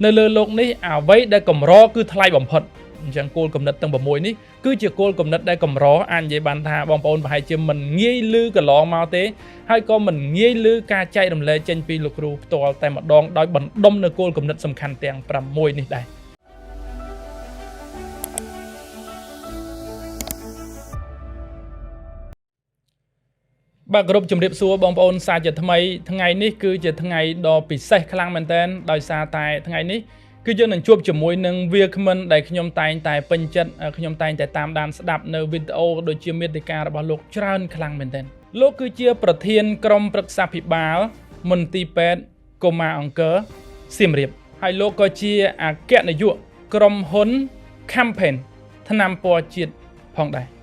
nơi lơ lộn ní vấy đây cầm ro cứ thay bẩm phật chẳng cô cầm nứt từng bẩm môi ní cứ chỉ cô cầm nứt đây cầm ro anh vậy bàn thà bong bồn và hai chim mình nghi lư cả lọ mau thế hai con mình nghi lư ca chay đầm lê trên pi lục ru to tại mặt đòn đói bẩn đông nơi cô cầm nứt sầm khăn tiền bẩm môi ní đây bà group chấm điệp xua bong bồn xa chật thằng ngày ní cứ chật thằng ngày đò bị say khang men tên đòi xa tại thằng ngày ní cứ cho nên chụp chụp môi nâng việc mình để nhom tay tại bên chân nhom tay tại tam đàn đạp nơi video đôi chia miệt ca bảo lục trơn khang men tên lúc cứ chiaประเทศกรมปรึกษาภิบาลมนตรีเป็ดกมาអង្គរសៀមរាបហើយលោកក៏ជាអគ្គនាយកក្រុមហ៊ុន campaign ថ្នាំពណ៌ជាតិផងដែរ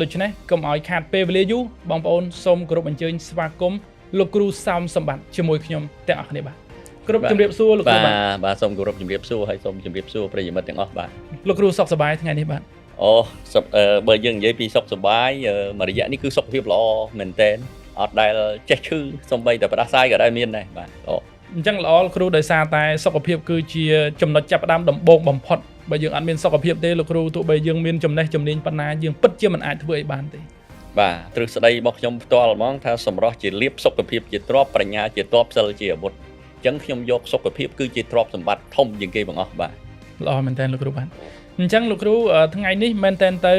ដូច្នេះកុំឲ្យខាតពេលវេលាយូរបងប្អូនសូមគោរពអញ្ជើញស្វាគមន៍លោកគ្រូសោមសម្បត្តិជាមួយខ្ញុំទាំងអស់គ្នាបាទគ្រប់ជំរាបសួរលោកគ្រូបាទសូមគោរពជំរាបសួរហើយសូមជំរាបសួរប្រិយមិត្តទាំងអស់បាទលោកគ្រូសុខសប្បាយថ្ងៃនេះបាទអូបើយើងនិយាយពីសុខសប្បាយមួយរយៈនេះគឺសុខភាពល្អមែនតើអត់ដែលចេះឈឺសំបីតែផ្ដាសាយក៏ដែរមានដែរបាទអូអញ្ចឹងល្អលោកគ្រូដោយសារតែសុខភាពគឺជាចំណុចចាប់ផ្ដើមដំបូងបំផុតបើយើងអត់មានសុខភាពទេលោកគ្រូទោះបីយើងមានចំណេះជំនាញប៉ុណ្ណាយើងពិតជាមិនអាចធ្វើឲ្យបានទេបាទទ្រឹស្ដីរបស់ខ្ញុំផ្ទាល់ហ្មងថាសម្រស់ជាលៀបសុខភាពជាទ្រព្យប្រាជ្ញាជាទ្រព្យសិលជាអាវុធអញ្ចឹងខ្ញុំយកសុខភាពគឺជាទ្រព្យសម្បត្តិធំជាងគេបងអស់បាទល្អមែនតើលោកគ្រូបាទអញ្ចឹងលោកគ្រូថ្ងៃនេះមែនតើទៅ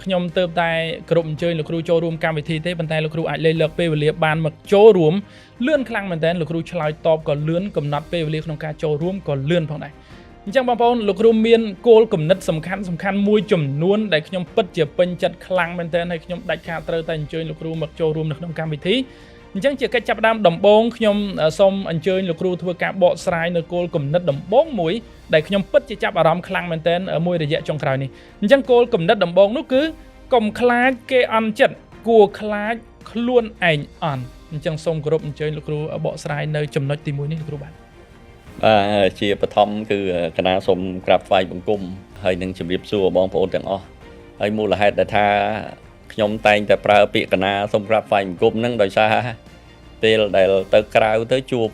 ខ្ញុំទៅតែគ្រប់អញ្ជើញលោកគ្រូចូលរួមកម្មវិធីទេប៉ុន្តែលោកគ្រូអាចលេខលើកពេលវេលាបានមកចូលរួមលឿនខ្លាំងមែនតើលោកគ្រូឆ្លើយតបក៏លឿនកំណត់ពេលវេលាក្នុងការចូលរួមក៏លឿនផងដែរអញ្ចឹងបងប្អូនលោកគ្រូមានគោលគំនិតសំខាន់មួយចំនួនដែលខ្ញុំពិតជាពេញចិត្តខ្លាំងមែនតើហើយខ្ញុំដាច់ខាតត្រូវតែអញ្ជើញលោកគ្រូមកចូលរួមនៅក្នុងកម្មវិធីអញ្ចឹងជាកិច្ចចាប់ផ្ដើមដំបូងខ្ញុំសូមអញ្ជើញលោកគ្រូធ្វើការបកស្រាយនៅគោលគំនិតដំបូងមួយដែលខ្ញុំពិតជាចាប់អារម្មណ៍ខ្លាំងមែនទែនមួយរយៈចុងក្រោយនេះអញ្ចឹងគោលគំនិតដំបូងនោះគឺកុំខ្លាចគេអន់ចិត្តគួរខ្លាចខ្លួនឯងអន់អញ្ចឹងសូមគោរពអញ្ជើញលោកគ្រូបកស្រាយនៅចំណុចទី1នេះលោកគ្រូបាទជាបឋមគឺគណៈសូមក្រាបថ្វាយបង្គំហើយនឹងជម្រាបសួរបងប្អូនទាំងអស់ហើយមូលហេតុដែលថាខ្ញុំតែងតែប្រើពាក្យគណៈសូមក្រាបថ្វាយបង្គំហ្នឹងដោយសារពេលដែលទៅក្រៅទៅជួប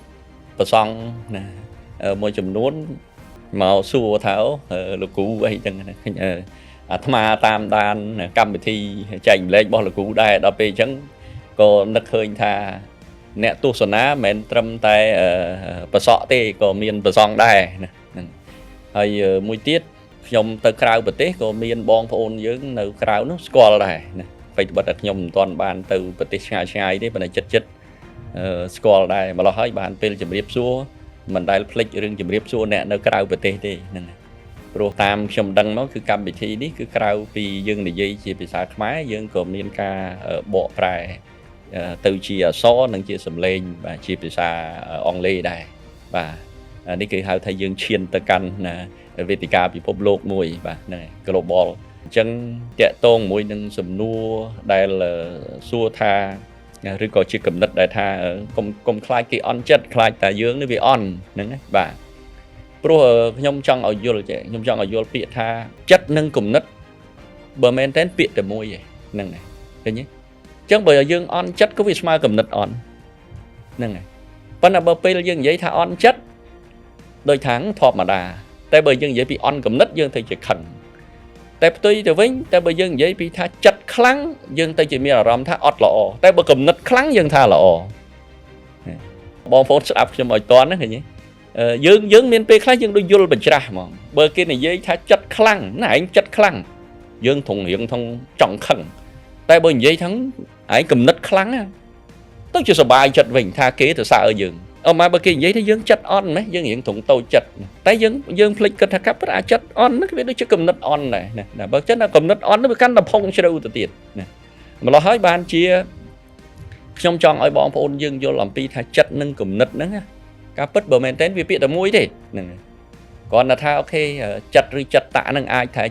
ប្រសង់ណាមួយចំនួនមកសួរថាលោកគ្រូអីចឹងណាអាត្មាតាមដានកម្មវិធីចែកម្លែករបស់លោកគ្រូដែរដល់ពេលអញ្ចឹងក៏នឹកឃើញថាអ្នកទស្សនាមិនមែនត្រឹមតែប្រសក់ទេក៏មានប្រសង់ដែរណាហ្នឹងហើយមួយទៀតខ្ញុំទៅក្រៅប្រទេសក៏មានបងប្អូនយើងនៅក្រៅនោះស្គាល់ដែរណាបែបតែខ្ញុំមិនទាន់បានទៅប្រទេសឆ្ងាយទេប៉ុន្តែចិត្តស្គាល់ដែរម្ល៉េះហើយបានពេលជម្រាបសួរមិនដែលភ្លេចរឿងជម្រាបសួរអ្នកនៅក្រៅប្រទេសទេហ្នឹងព្រោះតាមខ្ញុំដឹងមកគឺកម្មវិធីនេះគឺក្រៅពីយើងនិយាយជាភាសាខ្មែរយើងក៏មានការបកប្រែទៅជាអក្សរនិងជាសំឡេងបាទជាភាសាអង់គ្លេសដែរបាទនេះគេហៅថាយើងឈានទៅកាន់វេទិកាពិភពលោកមួយបាទហ្នឹង global អញ្ចឹងតាក់ទងមួយនឹងសំណួរដែលសួរថាឬក៏ជាកំណត់ដែលថាកុំខ្លាចគេអន់ចិត្តខ្លាចតែយើងនេះវាអន់ហ្នឹងណាបាទព្រោះខ្ញុំចង់ឲ្យយល់ខ្ញុំចង់ឲ្យយល់ពាក្យថាចិត្តនិងគំនិតបើមែនតែពាក្យតែមួយឯហ្នឹងឃើញទេអញ្ចឹងបើយើងអន់ចិត្តក៏វាស្មើគំនិតអន់ហ្នឹងហើយប៉ុន្តែបើពេលយើងនិយាយថាអន់ចិត្តដូចថាធម្មតាតែបើយើងនិយាយពីអន់គំនិតយើងទៅជាខឹងតែផ្ទុយទៅវិញតែបើយើងនិយាយពីថាចិត្តខ្លាំងយើងទៅជាមានអារម្មណ៍ថាអត់ល្អតែបើគំនិតខ្លាំងយើងថាល្អបងប្អូនស្ដាប់ខ្ញុំឲ្យតន់ណាឃើញទេយើងមានពេលខ្លះយើងដូចយល់បញ្ច្រាស់ហ្មងបើគេនិយាយថាចិត្តខ្លាំងណាឯងចិត្តខ្លាំងយើងធំរៀងធំចង់ខឹងតែបើនិយាយថាឯងគំនិតខ្លាំងទៅជាសុបាយចិត្តវិញថាគេទៅសើយើងមកបើគេនិយាយថាយើងចិត្តអន់ណាយើងរៀងត្រង់តូចចិត្តតែយើងភ្លេចគិតថាកាប់ប្រអាចិត្តអន់ហ្នឹងវាដូចជាគំនិតអន់ដែរណាបើចឹងគំនិតអន់ហ្នឹងវាកាន់តែផុងជ្រៅទៅទៀតណាម្ល៉េះហើយបានជាខ្ញុំចង់ឲ្យបងប្អូនយើងយល់អំពីថាចិត្តនិងគំនិតហ្នឹងការពិតបើមែនតើវាពាក្យតែមួយទេហ្នឹងគ្រាន់តែថាអូខេចិត្តឬចិត្តតៈហ្នឹងអាចថា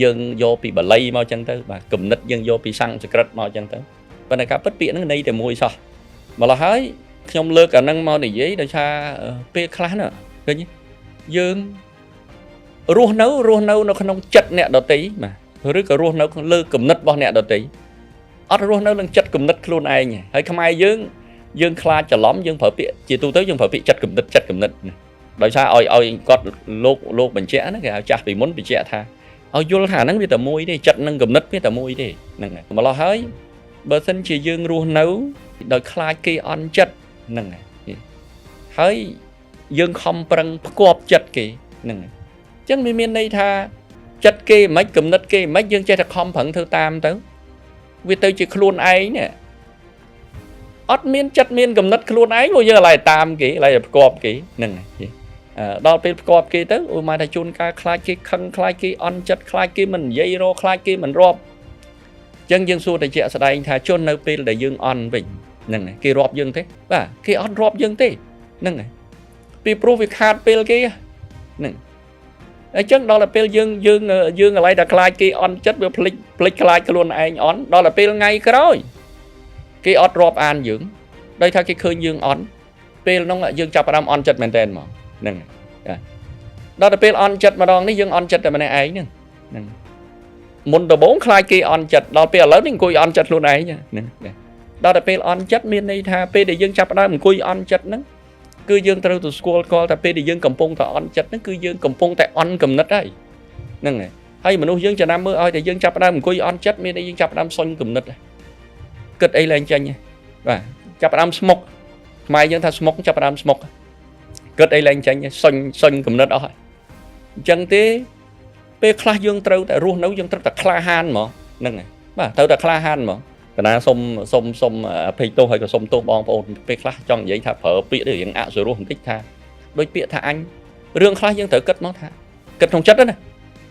យើងយកពីបាលីមកចឹងទៅបាទគំនិតយើងយកពីសំស្ក្រឹតមកចឹងទៅប៉ុន្តែការពិតពាក្យហ្នឹងន័យតែមួយសោះម្ល៉េះហើយខ្ញុំលើកអាហ្នឹងមកនិយាយដោយសារពេលខ្លះណាឃើញយើងរស់នៅនៅក្នុងចិត្តអ្នកដទៃបាទឬក៏រស់នៅលើគំនិតរបស់អ្នកដទៃអត់រស់នៅនឹងចិត្តគំនិតខ្លួនឯងហើយខ្មែរយើងខ្លាចច្រឡំយើងប្រើពាក្យជាទូទៅយើងប្រើពាក្យចិត្តគំនិត ដោយសារឲ្យគាត់លោកបញ្ជាក់ហ្នឹងគេហៅចាស់ពីមុនបញ្ជាក់ថាឲ្យយល់ថាហ្នឹងវាតែមួយទេចិត្តនឹងគំនិតវាតែមួយទេហ្នឹងហើយម្ល៉េះហើយបើសិនជាយើងរស់នៅដោយខ្លាចគេអន់ចិត្តហ្នឹងហើយយើងខំប្រឹងផ្គប់ចិត្តគេហ្នឹងហើយអញ្ចឹងវាមានន័យថាចិត្តគេមិនគំនិតគេមិនយើងចេះតែខំប្រឹងធ្វើតាមទៅវាទៅជាខ្លួនឯងនេះអត់មានចិត្តមានគំនិតខ្លួនឯងមកយើងឡើយតាមគេឡើយផ្គប់គេហ្នឹងហើយដល់ពេលផ្គប់គេទៅអូមកថាជួនកាលខ្លាចគេខឹងខ្លាចគេអន់ចិត្តខ្លាចគេមិននិយាយរកខ្លាចគេមិនរាប់អញ្ចឹងយើងសួរតែជាក់ស្ដែងថាជន់នៅពេលដែលយើងអន់វិញហ្នឹងហើយគេរាប់យើងទេបាទគេអត់រាប់យើងទេហ្នឹងហើយពីព្រោះវាខាតពេលគេហ្នឹងអញ្ចឹងដល់តែពេលយើងកន្លែងតែខ្លាចគេអន់ចិត្តវាភ្លេចខ្លាចខ្លួនឯងអន់ដល់តែពេលថ្ងៃក្រោយគេអត់រាប់អានយើងដោយថាគេឃើញយើងអន់ពេលហ្នឹងយើងចាប់ផ្ដើមអន់ចិត្តមែនតើហ្មងហ្នឹងដល់តែពេលអន់ចិត្តម្ដងនេះយើងអន់ចិត្តតែម្នាក់ឯងហ្នឹងមុនដំបូងខ្លាចគេអន់ចិត្តដល់ពេលឥឡូវនេះអង្គុយអន់ចិត្តខ្លួនឯងហ្នឹងដល់តែពេលអន់ចិត្តមានន័យថាពេលដែលយើងចាប់ផ្ដើមអង្គុយអន់ចិត្តហ្នឹងគឺយើងត្រូវទៅស្គាល់តែពេលដែលយើងកំពុងតែអន់ចិត្តហ្នឹងគឺយើងកំពុងតែអន់គំនិតហ្នឹងហើយមនុស្សយើងចំណាំមើលឲ្យតែយើងចាប់ផ្ដើមអង្គុយអន់ចិត្តមានតែយើងចាប់ផ្ដើមសុញគំនិតគិតអីឡើងចេញបាទចាប់ផ្ដើមស្មុកខ្មែរយើងថាស្មុកចាប់ផ្ដើមស្មុកគិតអីឡើងចេញសុញគំនិតអស់ហើយអញ្ចឹងទេពេលខ្លះយើងត្រូវតែរស់នៅយើងត្រូវតែក្លាហានហ្មងហ្នឹងហើយបាទត្រូវតែក្លាហានហ្មងកណាសុំអភ័យទោសហើយក៏សុំទោសបងប្អូនពេលខ្លះចង់និយាយថាប្រើពាក្យរៀងអសុរោះបន្តិចថាដូចពាក្យថាអញរឿងខ្លះយើងត្រូវគិតមកថាគិតក្នុងចិត្តណា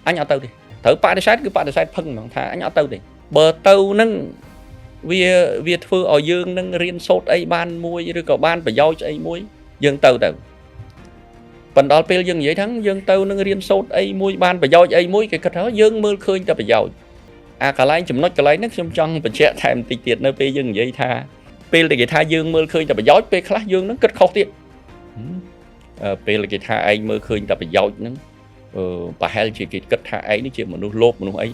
អញអត់ទៅទេត្រូវបដិសេធគឺបដិសេធផឹងហ្មងថាអញអត់ទៅទេបើទៅនឹងវាធ្វើឲ្យយើងនឹងរៀនសូត្រអីបានមួយឬក៏បានប្រយោជន៍អីមួយយើងទៅប៉ុន្តែដល់ពេលយើងនិយាយថាយើងទៅនឹងរៀនសូត្រអីមួយបានប្រយោជន៍អីមួយគេគិតថាយើងមើលឃើញតែប្រយោជន៍អាកន្លែងចំណុចកន្លែងហ្នឹងខ្ញុំចង់បញ្ជាក់ថែមបន្តិចទៀតនៅពេលយើងនិយាយថាពេលដែលគេថាយើងមើលឃើញតែប្រយោជន៍ពេលខ្លះយើងនឹងគិតខុសទៀតពេលគេថាឯងមើលឃើញតែប្រយោជន៍ហ្នឹងប្រហែលជាគេគិតថាឯងនេះជាមនុស្សលោកមនុស្សអី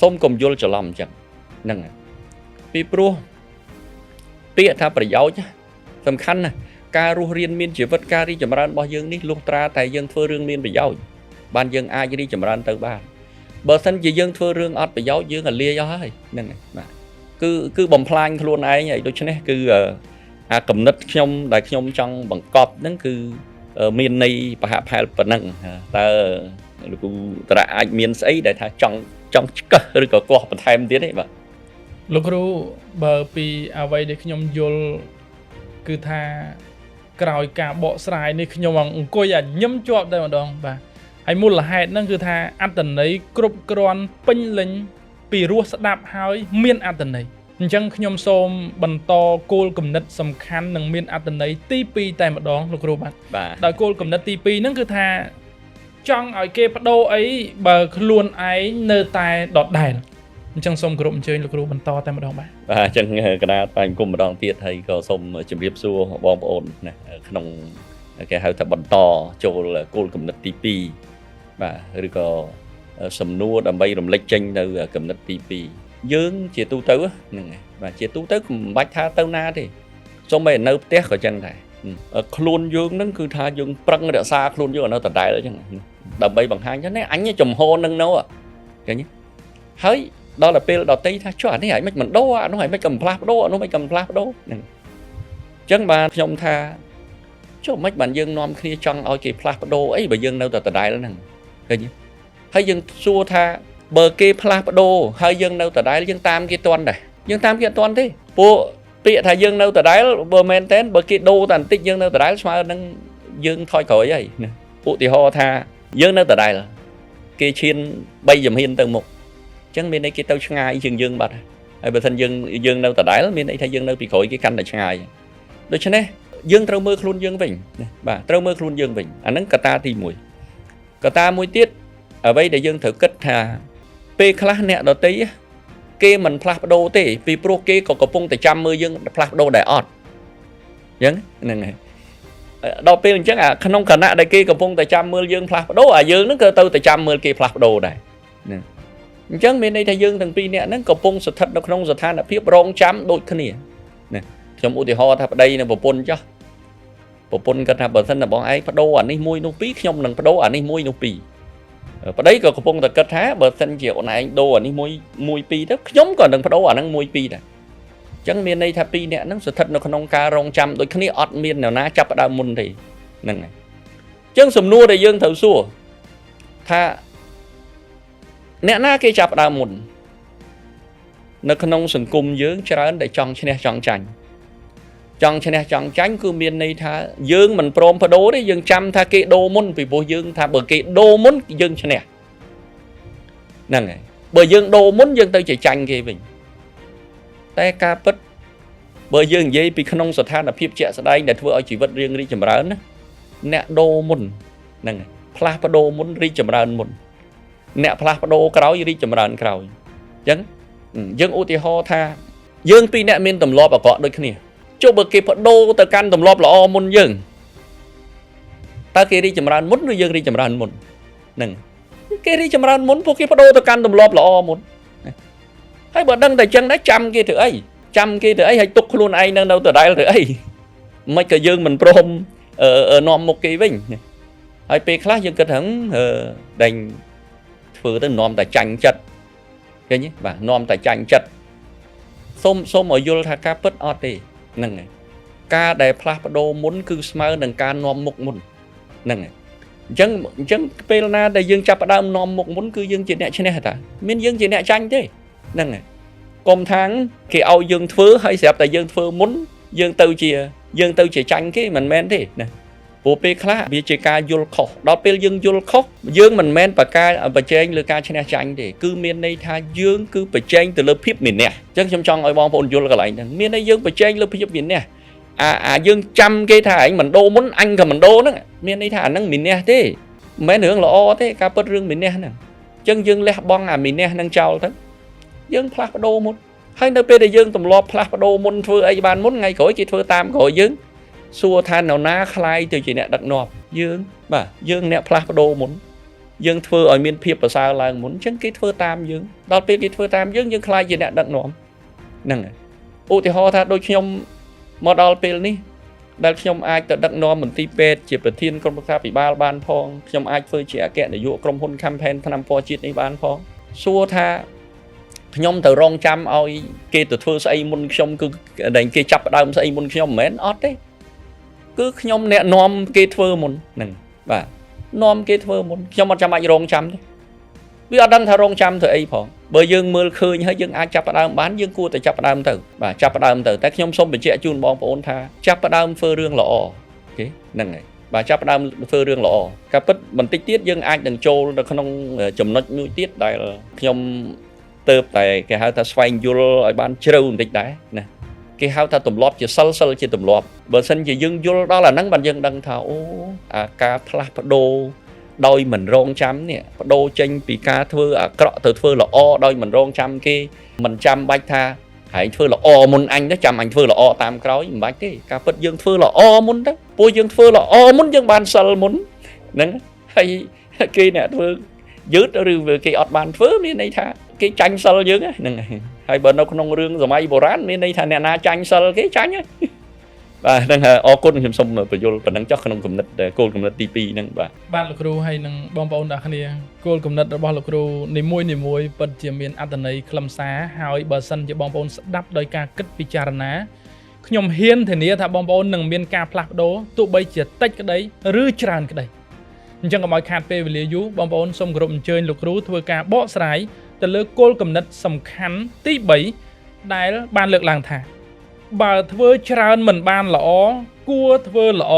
សូមកុំយល់ច្រឡំអញ្ចឹងហ្នឹងពីព្រោះពាក្យថាប្រយោជន៍សំខាន់ណាស់ការរស់រៀនមានជីវិតការរីកចម្រើនរបស់យើងនេះលុះត្រាតែយើងធ្វើរឿងមានប្រយោជន៍បានយើងអាចរីកចម្រើនទៅបានបើសិនជាយើងធ្វើរឿងអត់ប្រយោជន៍យើងក៏លាយអស់ហើយហ្នឹងបាទគឺបំផ្លាញខ្លួនឯងហើយដូច្នេះគឺអាគំនិតខ្ញុំដែលខ្ញុំចង់បង្កប់ហ្នឹងគឺមានន័យប្រហាក់ប្រហែលប៉ុណ្ណឹងតើលោកគ្រូតារៈអាចមានស្អីដែលថាចង់ឆ្កឹះឬក៏កោះបន្ថែមទៀតទេបាទលោកគ្រូបើពីអ្វីដែលខ្ញុំយល់គឺថាក្រោយការបកស្រាយនេះខ្ញុំអង្គុយញឹមជាប់តែម្ដងបាទហើយមូលហេតុហ្នឹងគឺថាអត្តន័យគ្រប់គ្រាន់ពេញលេញពីរសស្ដាប់ហើយមានអត្តន័យអញ្ចឹងខ្ញុំសូមបន្តគោលគំនិតសំខាន់និងមានអត្តន័យទី2តែម្ដងលោកគ្រូបាទដោយគោលគំនិតទី2ហ្នឹងគឺថាចង់ឲ្យគេបដូរអីបើខ្លួនឯងនៅតែដដែលអញ្ចឹងសូមគោរពអញ្ជើញលោកគ្រូបន្តតែម្ដងបាទអញ្ចឹងកណាតែគុំម្ដងទៀតហើយក៏សូមជម្រាបសួរបងប្អូនណាក្នុងគេហៅថាបន្តចូលគោលគំនិតទី2បាទឬក៏សំណួរដើម្បីរំលេចចេញនៅគំនិតទី2យើងជាទូទៅហ្នឹងហើយបាទជាទូទៅមិនបាច់ថាទៅណាទេសូម្បីនៅផ្ទះក៏ចឹងដែរខ្លួនយើងហ្នឹងគឺថាយើងប្រឹងរក្សាខ្លួនយើងនៅដដែលអញ្ចឹងដើម្បីបង្ហាញថាអញចំហនឹងនៅចឹងហើយដល់ទៅពេលដតីថាចុះអានេះឲ្យមិនដូរអានោះឲ្យមិនកំផ្លាស់បដូរអានោះមិនកំផ្លាស់បដូរហ្នឹងអញ្ចឹងបាទខ្ញុំថាចុះមិនបានយើងនាំគ្នាចង់ឲ្យគេផ្លាស់បដូរអីបើយើងនៅតែដដែលហ្នឹងឃើញហើយយើងសួរថាបើគេផ្លាស់បដូរហើយយើងនៅដដែលយើងតាមគេទាន់ដែរយើងតាមគេអត់ទាន់ទេពួកពាក្យថាយើងនៅដដែលបើមែនតើបើគេដូរតែបន្តិចយើងនៅដដែលស្មើនឹងយើងថយក្រោយហើយណាឧទាហរណ៍ថាយើងនៅដដែលគេឈាន3ជំហានទៅមុខអញ្ចឹងមានន័យគេទៅឆ្ងាយជាងយើងបាត់ហើយបើមិនយើងនៅដដែលមានន័យថាយើងនៅពីក្រោយគេកាន់តែឆ្ងាយដូច្នេះយើងត្រូវមើលខ្លួនយើងវិញបាទត្រូវមើលខ្លួនយើងវិញអាហ្នឹងកត្តាទី1កត្តាមួយទៀតអ្វីដែលយើងត្រូវគិតថាពេលខ្លះអ្នកដទៃគេមិនផ្លាស់ប្ដូរទេពីព្រោះគេក៏កំពុងតែចាំមើលយើងផ្លាស់ប្ដូរដែរអត់អញ្ចឹងហ្នឹងហើយដល់ពេលអញ្ចឹងអាក្នុងគណៈដែលគេកំពុងតែចាំមើលយើងផ្លាស់ប្ដូរអាយើងហ្នឹងក៏ទៅតែចាំមើលគេផ្លាស់ប្ដូរដែរណាអញ្ចឹងមានន័យថាយើងទាំងពីរនាក់ហ្នឹងកំពុងស្ថិតនៅក្នុងស្ថានភាពរងចាំដូចគ្នាណាខ្ញុំឧទាហរណ៍ថាប្តីនិងប្រពន្ធចុះ ប្រពន្ធគាត់ថាបើសិនតែបងឯងបដូរអានេះមួយនោះពីរខ្ញុំនឹងបដូរអានេះមួយនោះពីរប្តីក៏កំពុងតែគិតថាបើសិនជាអូនឯងដូរអានេះមួយពីរទៅខ្ញុំក៏នឹងបដូរអាហ្នឹងមួយពីរដែរអញ្ចឹងមានន័យថាពីរនាក់ហ្នឹងស្ថិតនៅក្នុងការរងចាំដូចគ្នាអត់មាននរណាចាប់ផ្ដើមមុនទេហ្នឹងហើយអញ្ចឹងសំណួរដែលយើងត្រូវសួរថាអ្នកណាគេចាប់ផ្ដើមមុននៅក្នុងសង្គមយើងច្រើនដែលចង់ឈ្នះចង់ចាញ់គឺមានន័យថាយើងមិនព្រមបដូរទេយើងចាំថាគេដូរមុនពីព្រោះយើងថាបើគេដូរមុនយើងឈ្នះហ្នឹងហើយបើយើងដូរមុនយើងទៅជាចាញ់គេវិញតែការពិតបើយើងនិយាយពីក្នុងស្ថានភាពជាក់ស្ដែងដែលធ្វើឲ្យជីវិតរៀងរីកចម្រើនណាអ្នកដូរមុនហ្នឹងហើយផ្លាស់ប្ដូរមុនរីកចម្រើនមុនអ្នកផ្លាស់ប្ដូរក្រោយរីកចម្រើនក្រោយអញ្ចឹងយើងឧទាហរណ៍ថាយើងពីរអ្នកមានទម្លាប់អាក្រក់ដូចគ្នាចុះបើគេបដូរទៅកាន់ទម្លាប់ល្អមុនយើងតើគេរីកចម្រើនមុនឬយើងរីកចម្រើនមុនហ្នឹងគេរីកចម្រើនមុនពួកគេបដូរទៅកាន់ទម្លាប់ល្អមុនហើយបើដឹងតែចឹងដែរចាំគេធ្វើអីហើយទុកខ្លួនឯងនៅដដែលធ្វើអីមិនក៏យើងមិនព្រមនាំមុខគេវិញហើយពេលខ្លះយើងគិតថាដេញធ្វើទៅនាំតែចាញ់ចិត្តឃើញទេបាទនាំតែចាញ់ចិត្តសូមឲ្យយល់ថាការពិតអត់ទេហ្នឹងហើយការដែលផ្លាស់ប្ដូរមុនគឺស្មើនឹងការនាំមុខមុនហ្នឹងហើយអញ្ចឹងពេលណាដែលយើងចាប់ផ្ដើមនាំមុខមុនគឺយើងជាអ្នកឈ្នះតាមានយើងជាអ្នកចាញ់ទេហ្នឹងហើយកុំថាគេឲ្យយើងធ្វើហើយស្រាប់តែយើងធ្វើមុនយើងទៅជាចាញ់គេមិនមែនទេណាព្រោះពេលខ្លះវាជាការយល់ខុសដល់ពេលយើងយល់ខុសយើងមិនមែនប្រជែងលើការឈ្នះចាញ់ទេគឺមានន័យថាយើងគឺប្រជែងទៅលើភាពមានះអញ្ចឹងខ្ញុំចង់ឲ្យបងប្អូនយល់កន្លែងហ្នឹងមានន័យយើងប្រជែងលើភាពមានះយើងចាំគេថាអញមិនដូរមុនអញក៏មិនដូរហ្នឹងមានន័យថាអាហ្នឹងមានះទេមិនមែនរឿងល្អទេការពិតរឿងមានះហ្នឹងអញ្ចឹងយើងលះបង់អាមានះហ្នឹងចោលទៅយើងផ្លាស់ប្ដូរមុនហើយនៅពេលដែលយើងទម្លាប់ផ្លាស់ប្ដូរមុនធ្វើអីបានមុនថ្ងៃក្រោយគេធ្វើតាមក្រោយយើងសួរថានរណាខ្លាយទៅជាអ្នកដឹកនាំយើងបាទយើងអ្នកផ្លាស់ប្ដូរមុនយើងធ្វើឲ្យមានភាពប្រសើរឡើងមុនអញ្ចឹងគេធ្វើតាមយើងដល់ពេលគេធ្វើតាមយើងខ្លាយជាអ្នកដឹកនាំហ្នឹងហើយឧទាហរណ៍ថាដូចខ្ញុំមកដល់ពេលនេះដែលខ្ញុំអាចទៅដឹកនាំមន្ទីរពេទ្យជាប្រធានក្រុមប្រឹក្សាភិបាលបានផងខ្ញុំអាចធ្វើជាអគ្គនាយកក្រុមហ៊ុន campaign ថ្នាំពណ៌ជាតិនេះបានផងសួរថាខ្ញុំទៅរងចាំឲ្យគេទៅធ្វើស្អីមុនខ្ញុំគឺដែលគេចាប់ផ្ដើមស្អីមុនខ្ញុំមិនមែនអត់ទេគឺខ្ញុំអ្នកនាំគេធ្វើមុនហ្នឹងបាទនាំគេធ្វើមុនខ្ញុំអត់ចាំបាច់រងចាំទេវាអត់ដឹងថារងចាំធ្វើអីផងបើយើងមើលឃើញហើយយើងអាចចាប់ផ្ដើមបានយើងគួរតែចាប់ផ្ដើមទៅបាទចាប់ផ្ដើមទៅតែខ្ញុំសូមបញ្ជាក់ជូនបងប្អូនថាចាប់ផ្ដើមធ្វើរឿងល្អអូខេហ្នឹងហើយបាទចាប់ផ្ដើមធ្វើរឿងល្អការពិតបន្តិចទៀតយើងអាចនឹងចូលនៅក្នុងចំណុចមួយទៀតដែលខ្ញុំទៅតែគេហៅថាស្វែងយល់ឲ្យបានជ្រៅបន្តិចដែរណាគេហៅថាទម្លាប់ជាសិលជាទម្លាប់បើសិនជាយើងយល់ដល់អាហ្នឹងបានយើងដឹងថាអូអាការផ្លាស់ប្ដូរដោយមិនរងចាំនេះប្ដូរចេញពីការធ្វើអាក្រក់ទៅធ្វើល្អដោយមិនរងចាំគេមិនចាំបាច់ថាហែងធ្វើល្អមុនអញទៅចាំអញធ្វើល្អតាមក្រោយមិនបាច់ទេការពិតយើងធ្វើល្អមុនទៅព្រោះយើងធ្វើល្អមុនយើងបានសិលមុនហ្នឹងហើយគេអ្នកធ្វើយឺតឬគេអត់បានធ្វើមានន័យថាគេចាញ់សិលយើងហ្នឹងហើយបើនៅក្នុងរឿងសម័យបុរាណមានន័យថាអ្នកណាចាញ់សិលគេចាញ់ហើយបាទហ្នឹងហើយអរគុណខ្ញុំសូមបញ្យល់ប៉ុណ្ណឹងចុះក្នុងគំនិតគោលគំនិតទី2ហ្នឹងបាទលោកគ្រូហើយនឹងបងប្អូនទាំងគ្នាគោលគំនិតរបស់លោកគ្រូនីមួយពិតជាមានអត្ថន័យខ្លឹមសារហើយបើសិនជាបងប្អូនស្ដាប់ដោយការគិតពិចារណាខ្ញុំហ៊ានធានាថាបងប្អូននឹងមានការផ្លាស់ប្ដូរទោះបីជាតិចក្តីឬច្រើនក្តីអញ្ចឹងកុំឲ្យខាតពេលវេលាយូរបងប្អូនសូមគោរពអញ្ជើញលោកគ្រូធ្វើការបកស្រាយទៅលើគោលគំនិតសំខាន់ទី3ដែលបានលើកឡើងថាបើធ្វើច្រើនមិនបានល្អគួរធ្វើល្អ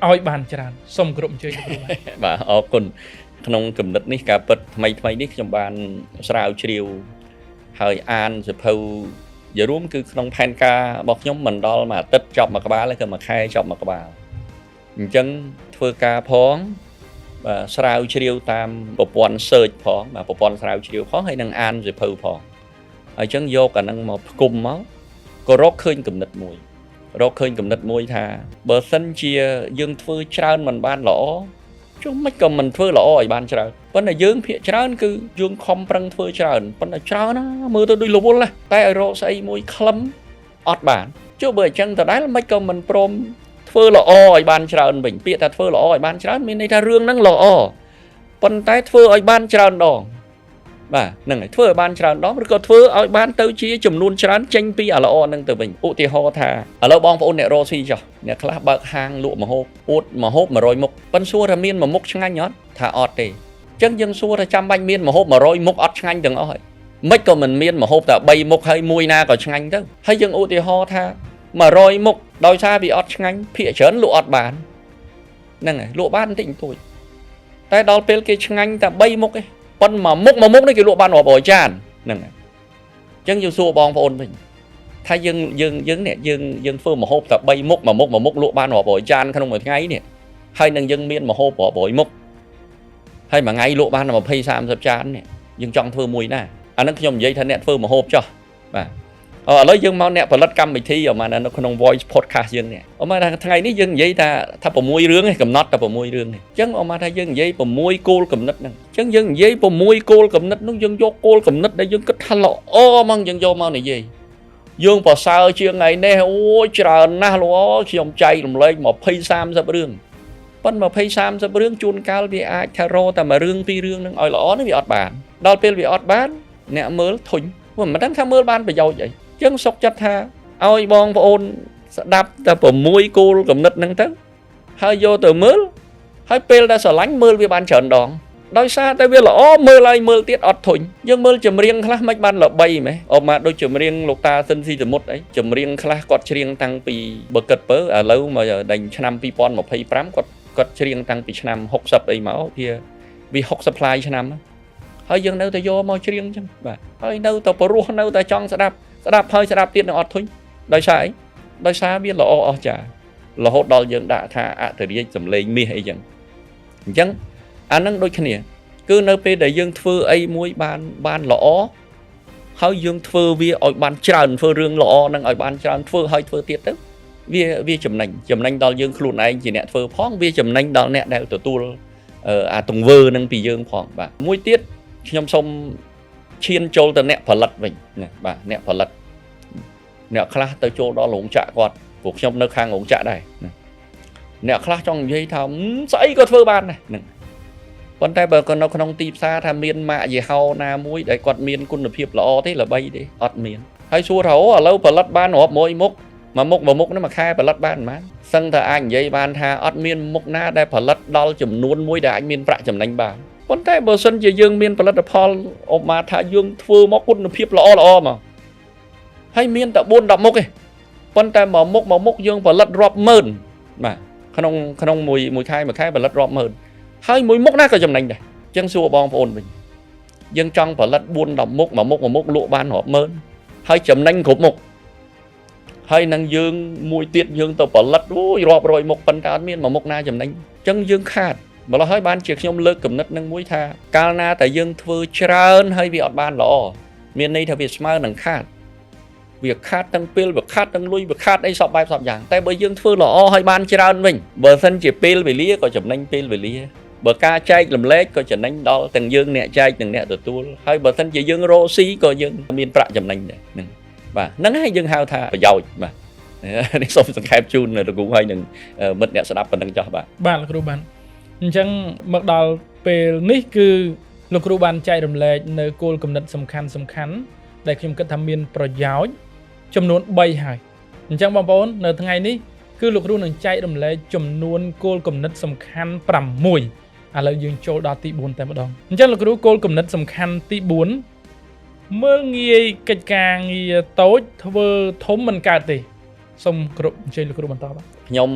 ឲ្យបានច្រើនសូមគោរពអញ្ជើញលោកគ្រូបាទអរគុណក្នុងគំនិតនេះការពិតថ្មីនេះខ្ញុំបានស្រាវជ្រាវហើយអានសៀវភៅជារួមគឺក្នុងផែនការរបស់ខ្ញុំមិនដល់មួយអាទិត្យចប់មួយក្បាលទេគឺមួយខែចប់មួយក្បាលអញ្ចឹងធ្វើការផងបាទស្រាវជ្រាវតាមប្រព័ន្ធ search ផងបាទប្រព័ន្ធស្រាវជ្រាវផងហើយនឹងអានសៀវភៅផងហើយអញ្ចឹងយកអាហ្នឹងមកផ្គុំមកក៏រកឃើញគំនិតមួយថាបើសិនជាយើងធ្វើច្រើនមិនបានល្អចុះមិនក៏មិនធ្វើល្អឲ្យបានច្រើនប៉ុន្តែយើងភាគច្រើនគឺយើងខំប្រឹងធ្វើច្រើនប៉ុន្តែច្រើនណាមើលទៅដូចរវល់ណាតែឲ្យរកស្អីមួយខ្លឹមអត់បានចុះបើអញ្ចឹងដដែលមិនក៏មិនព្រម ធ្វើល្អឲ្យបានច្រើនវិញពាក្យថាធ្វើល្អឲ្យបានច្រើនមានន័យថារឿងហ្នឹងល្អប៉ុន្តែធ្វើឲ្យបានច្រើនដងបាទហ្នឹងហើយធ្វើឲ្យបានច្រើនដងឬក៏ធ្វើឲ្យបានទៅជាចំនួនច្រើនចេញពីអាល្អហ្នឹងទៅវិញឧទាហរណ៍ថាឥឡូវបងប្អូនអ្នករស់ស៊ីចុះអ្នកខ្លះបើកហាងលក់ម្ហូបអួតម្ហូប100មុខប៉ុន្តែសួរថាមានមួយមុខឆ្ងាញ់អត់ថាអត់ទេអញ្ចឹងយើងសួរថាចាំបាច់មានម្ហូប100មុខអត់ឆ្ងាញ់ទាំងអស់ហើយមិនក៏មិនមានម្ហូបតែ3មុខហើយមួយណាក៏ឆ្ងាញ់ទៅហើយយើងឧទាហរណ៍ថា100មុខដោយសារវាអត់ឆ្ងាញ់ភាគច្រើនលក់អត់បានហ្នឹងហើយលក់បានបន្តិចបន្តួចតែដល់ពេលគេឆ្ងាញ់តែ3មុខឯងប៉ុន្តែមួយមុខនេះគេលក់បានរាប់រយចានហ្នឹងហើយអញ្ចឹងយើងសួរបងប្អូនវិញថាយើងធ្វើម្ហូបតែ3មុខមួយមុខលក់បានរាប់រយចានក្នុងមួយថ្ងៃនេះហើយនឹងយើងមានម្ហូបរាប់រយមុខហើយមួយថ្ងៃលក់បាន20 30ចាននេះយើងចង់ធ្វើមួយណាអាហ្នឹងខ្ញុំនិយាយថាអ្នកធ្វើម្ហូបចុះបាទឥឡូវយើងមកអ្នកផលិតកម្មវិធីមកនៅក្នុង Voice Podcast យើងនេះមកថាថ្ងៃនេះយើងនិយាយថា6រឿងឯងកំណត់តែ6រឿងនេះអញ្ចឹងមកថាយើងនិយាយ6គោលគំនិតហ្នឹងអញ្ចឹងយើងនិយាយ6គោលគំនិតហ្នឹងយើងយកគោលគំនិតដែលយើងគិតថាល្អមកយើងយកមកនិយាយយើងប្រសើរជាងថ្ងៃនេះអូយច្រើនណាស់ល្អខ្ញុំចែករំលែក20 30រឿងប៉ុន្តែ20 30រឿងជួនកាលវាអាចថារតែមួយរឿងពីររឿងហ្នឹងឲ្យល្អហ្នឹងវាអត់បានដល់ពេលវាអត់បានអ្នកមើលធុញមិនដឹងថាមើលបានប្រយោជន៍អីចឹងសុកចិត្តថាឲ្យបងប្អូនស្ដាប់តែ6គោលគំនិតហ្នឹងទៅហើយយកទៅមើលហើយពេលដែលស្រឡាញ់មើលវាបានច្រើនដងដោយសារតែវាល្អមើលហើយមើលទៀតអត់ធុញយើងមើលចម្រៀងខ្លះមិនបានល្បីមែនអមកដូចចម្រៀងលោកតាស៊ិនស៊ីសមុទ្រអីចម្រៀងខ្លះគាត់ច្រៀងតាំងពីបើគិតពើឥឡូវមកដល់ឆ្នាំ2025គាត់ច្រៀងតាំងពីឆ្នាំ60អីមកវា60ផ្លាយឆ្នាំហើយយើងនៅតែយកមកច្រៀងចឹងបាទហើយនៅតែព្រោះនៅតែចង់ស្ដាប់ហើយស្ដាប់ទៀតនឹងអត់ធុញដោយសារអីដោយសារវាល្អអស្ចារ្យរហូតដល់យើងដាក់ថាអធិរាជសំឡេងមាសអីចឹងអញ្ចឹងអានឹងដូចគ្នាគឺនៅពេលដែលយើងធ្វើអីមួយបានល្អហើយយើងធ្វើវាឲ្យបានច្រើនធ្វើរឿងល្អនឹងឲ្យបានច្រើនធ្វើហើយធ្វើទៀតទៅវាចំណេញដល់យើងខ្លួនឯងជាអ្នកធ្វើផងវាចំណេញដល់អ្នកដែលទទួលអាទង្វើនឹងពីយើងផងបាទមួយទៀតខ្ញុំសូមឈានចូលទៅអ្នកផលិតវិញណាបាទអ្នកផលិតអ្នកខ្លះទៅចូលដល់រោងចក្រគាត់ពួកខ្ញុំនៅខាងរោងចក្រដែរអ្នកខ្លះចង់និយាយថាស្អីក៏ធ្វើបានដែរហ្នឹងប៉ុន្តែបើគាត់នៅក្នុងទីផ្សារថាមានម៉ាកយីហោណាមួយដែលគាត់មានគុណភាពល្អទេល្បីទេអត់មានហើយសួរថាឥឡូវផលិតបានរាប់មួយមុខនេះមួយខែផលិតបានប៉ុន្មានសឹងតែអាចនិយាយបានថាអត់មានមុខណាដែលផលិតដល់ចំនួនមួយដែលអាចមានប្រាក់ចំណេញបានប៉ុន្តែបើសិនជាយើងមានផលិតផលឧបមាថាយើងធ្វើមកគុណភាពល្អមកហើយមានតែ 4-10 មុខទេប៉ុន្តែមួយមុខយើងផលិតរាប់ម៉ឺនបាទក្នុងមួយខែផលិតរាប់ម៉ឺនហើយមួយមុខណាក៏ចំណេញដែរអញ្ចឹងសួរបងប្អូនវិញយើងចង់ផលិត 4-10 មុខមួយមុខលក់បានរាប់ម៉ឺនហើយចំណេញគ្រប់មុខហើយនឹងយើងមួយទៀតយើងទៅផលិតអូយរាប់រយមុខប៉ុន្តែអត់មានមួយមុខណាចំណេញអញ្ចឹងយើងខាតម្ល៉េះហើយបានជាខ្ញុំលើកគំនិតនឹងមួយថាកាលណាតែយើងធ្វើច្រើនហើយវាអត់បានល្អមានន័យថាវាស្មើនឹងខាតវាខាតទាំងពេលវាខាតទាំងលុយវាខាតអីសពបែបសពយ៉ាងតែបើយើងធ្វើល្អហើយបានច្រើនវិញបើសិនជាពេលវេលាក៏ចំណេញពេលវេលាបើការចែករំលែកក៏ចំណេញដល់ទាំងយើងអ្នកចែកនិងអ្នកទទួលហើយបើសិនជាយើងរកស៊ីក៏យើងមានប្រាក់ចំណេញដែរហ្នឹងបាទហ្នឹងហើយយើងហៅថាប្រយោជន៍បាទនេះសូមសង្ខេបជូនលោកគ្រូហើយនឹងមិត្តអ្នកស្ដាប់ប៉ុណ្្នឹងចោះបាទលោកគ្រូបានអញ្ចឹងមកដល់ពេលនេះគឺលោកគ្រូបានចែករំលែកនៅគោលគំនិតសំខាន់ដែលខ្ញុំគិតថាមានប្រយោជន៍ចំនួន3ហើយអញ្ចឹងបងប្អូននៅថ្ងៃនេះគឺលោកគ្រូនឹងចែករំលែកចំនួនគោលគំនិតសំខាន់6ឥឡូវយើងចូលដល់ទី4តែម្ដងអញ្ចឹងលោកគ្រូគោលគំនិតសំខាន់ទី4មើលងាយកិច្ចការងារតូចធ្វើធំមិនកើតទេសូមគោរពអញ្ជើញលោកគ្រូបន្តបាទខ្ញុំ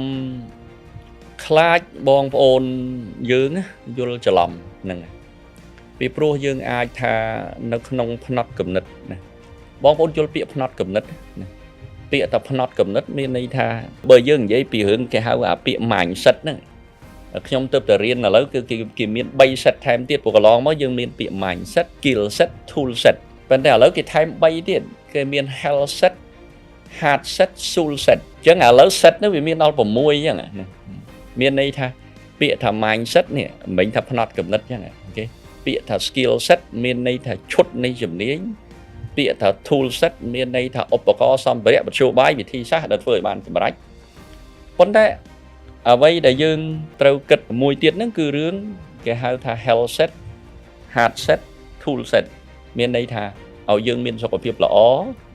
ខ្លាចបងប្អូនយើងយល់ច្រឡំហ្នឹងពីព្រោះយើងអាចថានៅក្នុងផ្នត់គំនិតណាបងប្អូនយល់ពាក្យផ្នត់គំនិតណាពាក្យតែផ្នត់គំនិតមានន័យថាបើយើងនិយាយពីរឿងគេហៅអាពាក្យ mindset ហ្នឹងខ្ញុំទើបតែរៀនឥឡូវគឺគេមាន3 set ថែមទៀតព្រោះកន្លងមកយើងមានពាក្យ mindset skill set tool set ប៉ុន្តែឥឡូវគេថែម3ទៀតគេមាន health set hard set soul set អញ្ចឹងឥឡូវ set នេះវាមានដល់6អញ្ចឹងមានន័យថាពាក្យថា mindset នេះមិនថាផ្នត់គំនិតអញ្ចឹងអូខេពាក្យថា skill set មានន័យថាឈុតនៃជំនាញពាក្យថា tool set មានន័យថាឧបករណ៍សម្ភារៈមធ្យោបាយវិធីសាស្ត្រដែលធ្វើឲ្យបានសម្រេច ប៉ុន្តែអ្វីដែលយើងត្រូវគិតមួយទៀតហ្នឹងគឺរឿងគេហៅថា health set heart set tool set មានន័យថាឲ្យយើងមានសុខភាពល្អ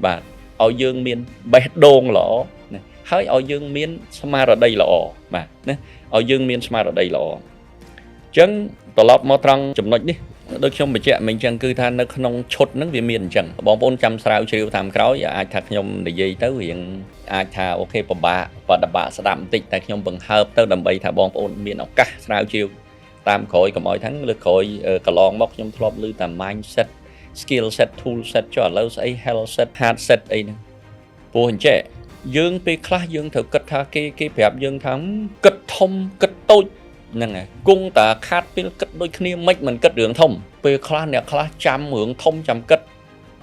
បាទឲ្យយើងមានបេះដូងល្អណាហើយឲ្យយើងមានស្មារតីល្អបាទណាឲ្យយើងមានស្មារតីល្អអញ្ចឹងត្រឡប់មកត្រង់ចំណុចនេះដូចខ្ញុំបញ្ជាក់មិញអញ្ចឹងគឺថានៅក្នុងឈុតហ្នឹងវាមានអញ្ចឹងបងប្អូនចាំស្រាវជ្រាវតាមក្រោយអាចថាខ្ញុំនិយាយទៅរៀងអាចថាអូខេពិបាកស្ដាប់បន្តិចតែខ្ញុំបង្ហើបទៅដើម្បីថាបងប្អូនមានឱកាសស្រាវជ្រាវតាមក្រោយកុំឲ្យថាលើក្រោយកន្លងមកខ្ញុំធ្លាប់ឮតែ mindset skill set tool set ចុះឥឡូវស្អី health set heart set អីហ្នឹងព្រោះអញ្ចឹងយើងពេលខ្លះយើងត្រូវគិតថាគេប្រាប់យើងថាគិតធំគិតតូចហ្នឹងហើយគង់តែខាតពេលគិតដូចគ្នាមិនគិតរឿងធំពេលខ្លះអ្នកខ្លះចាំរឿងធំចាំគិត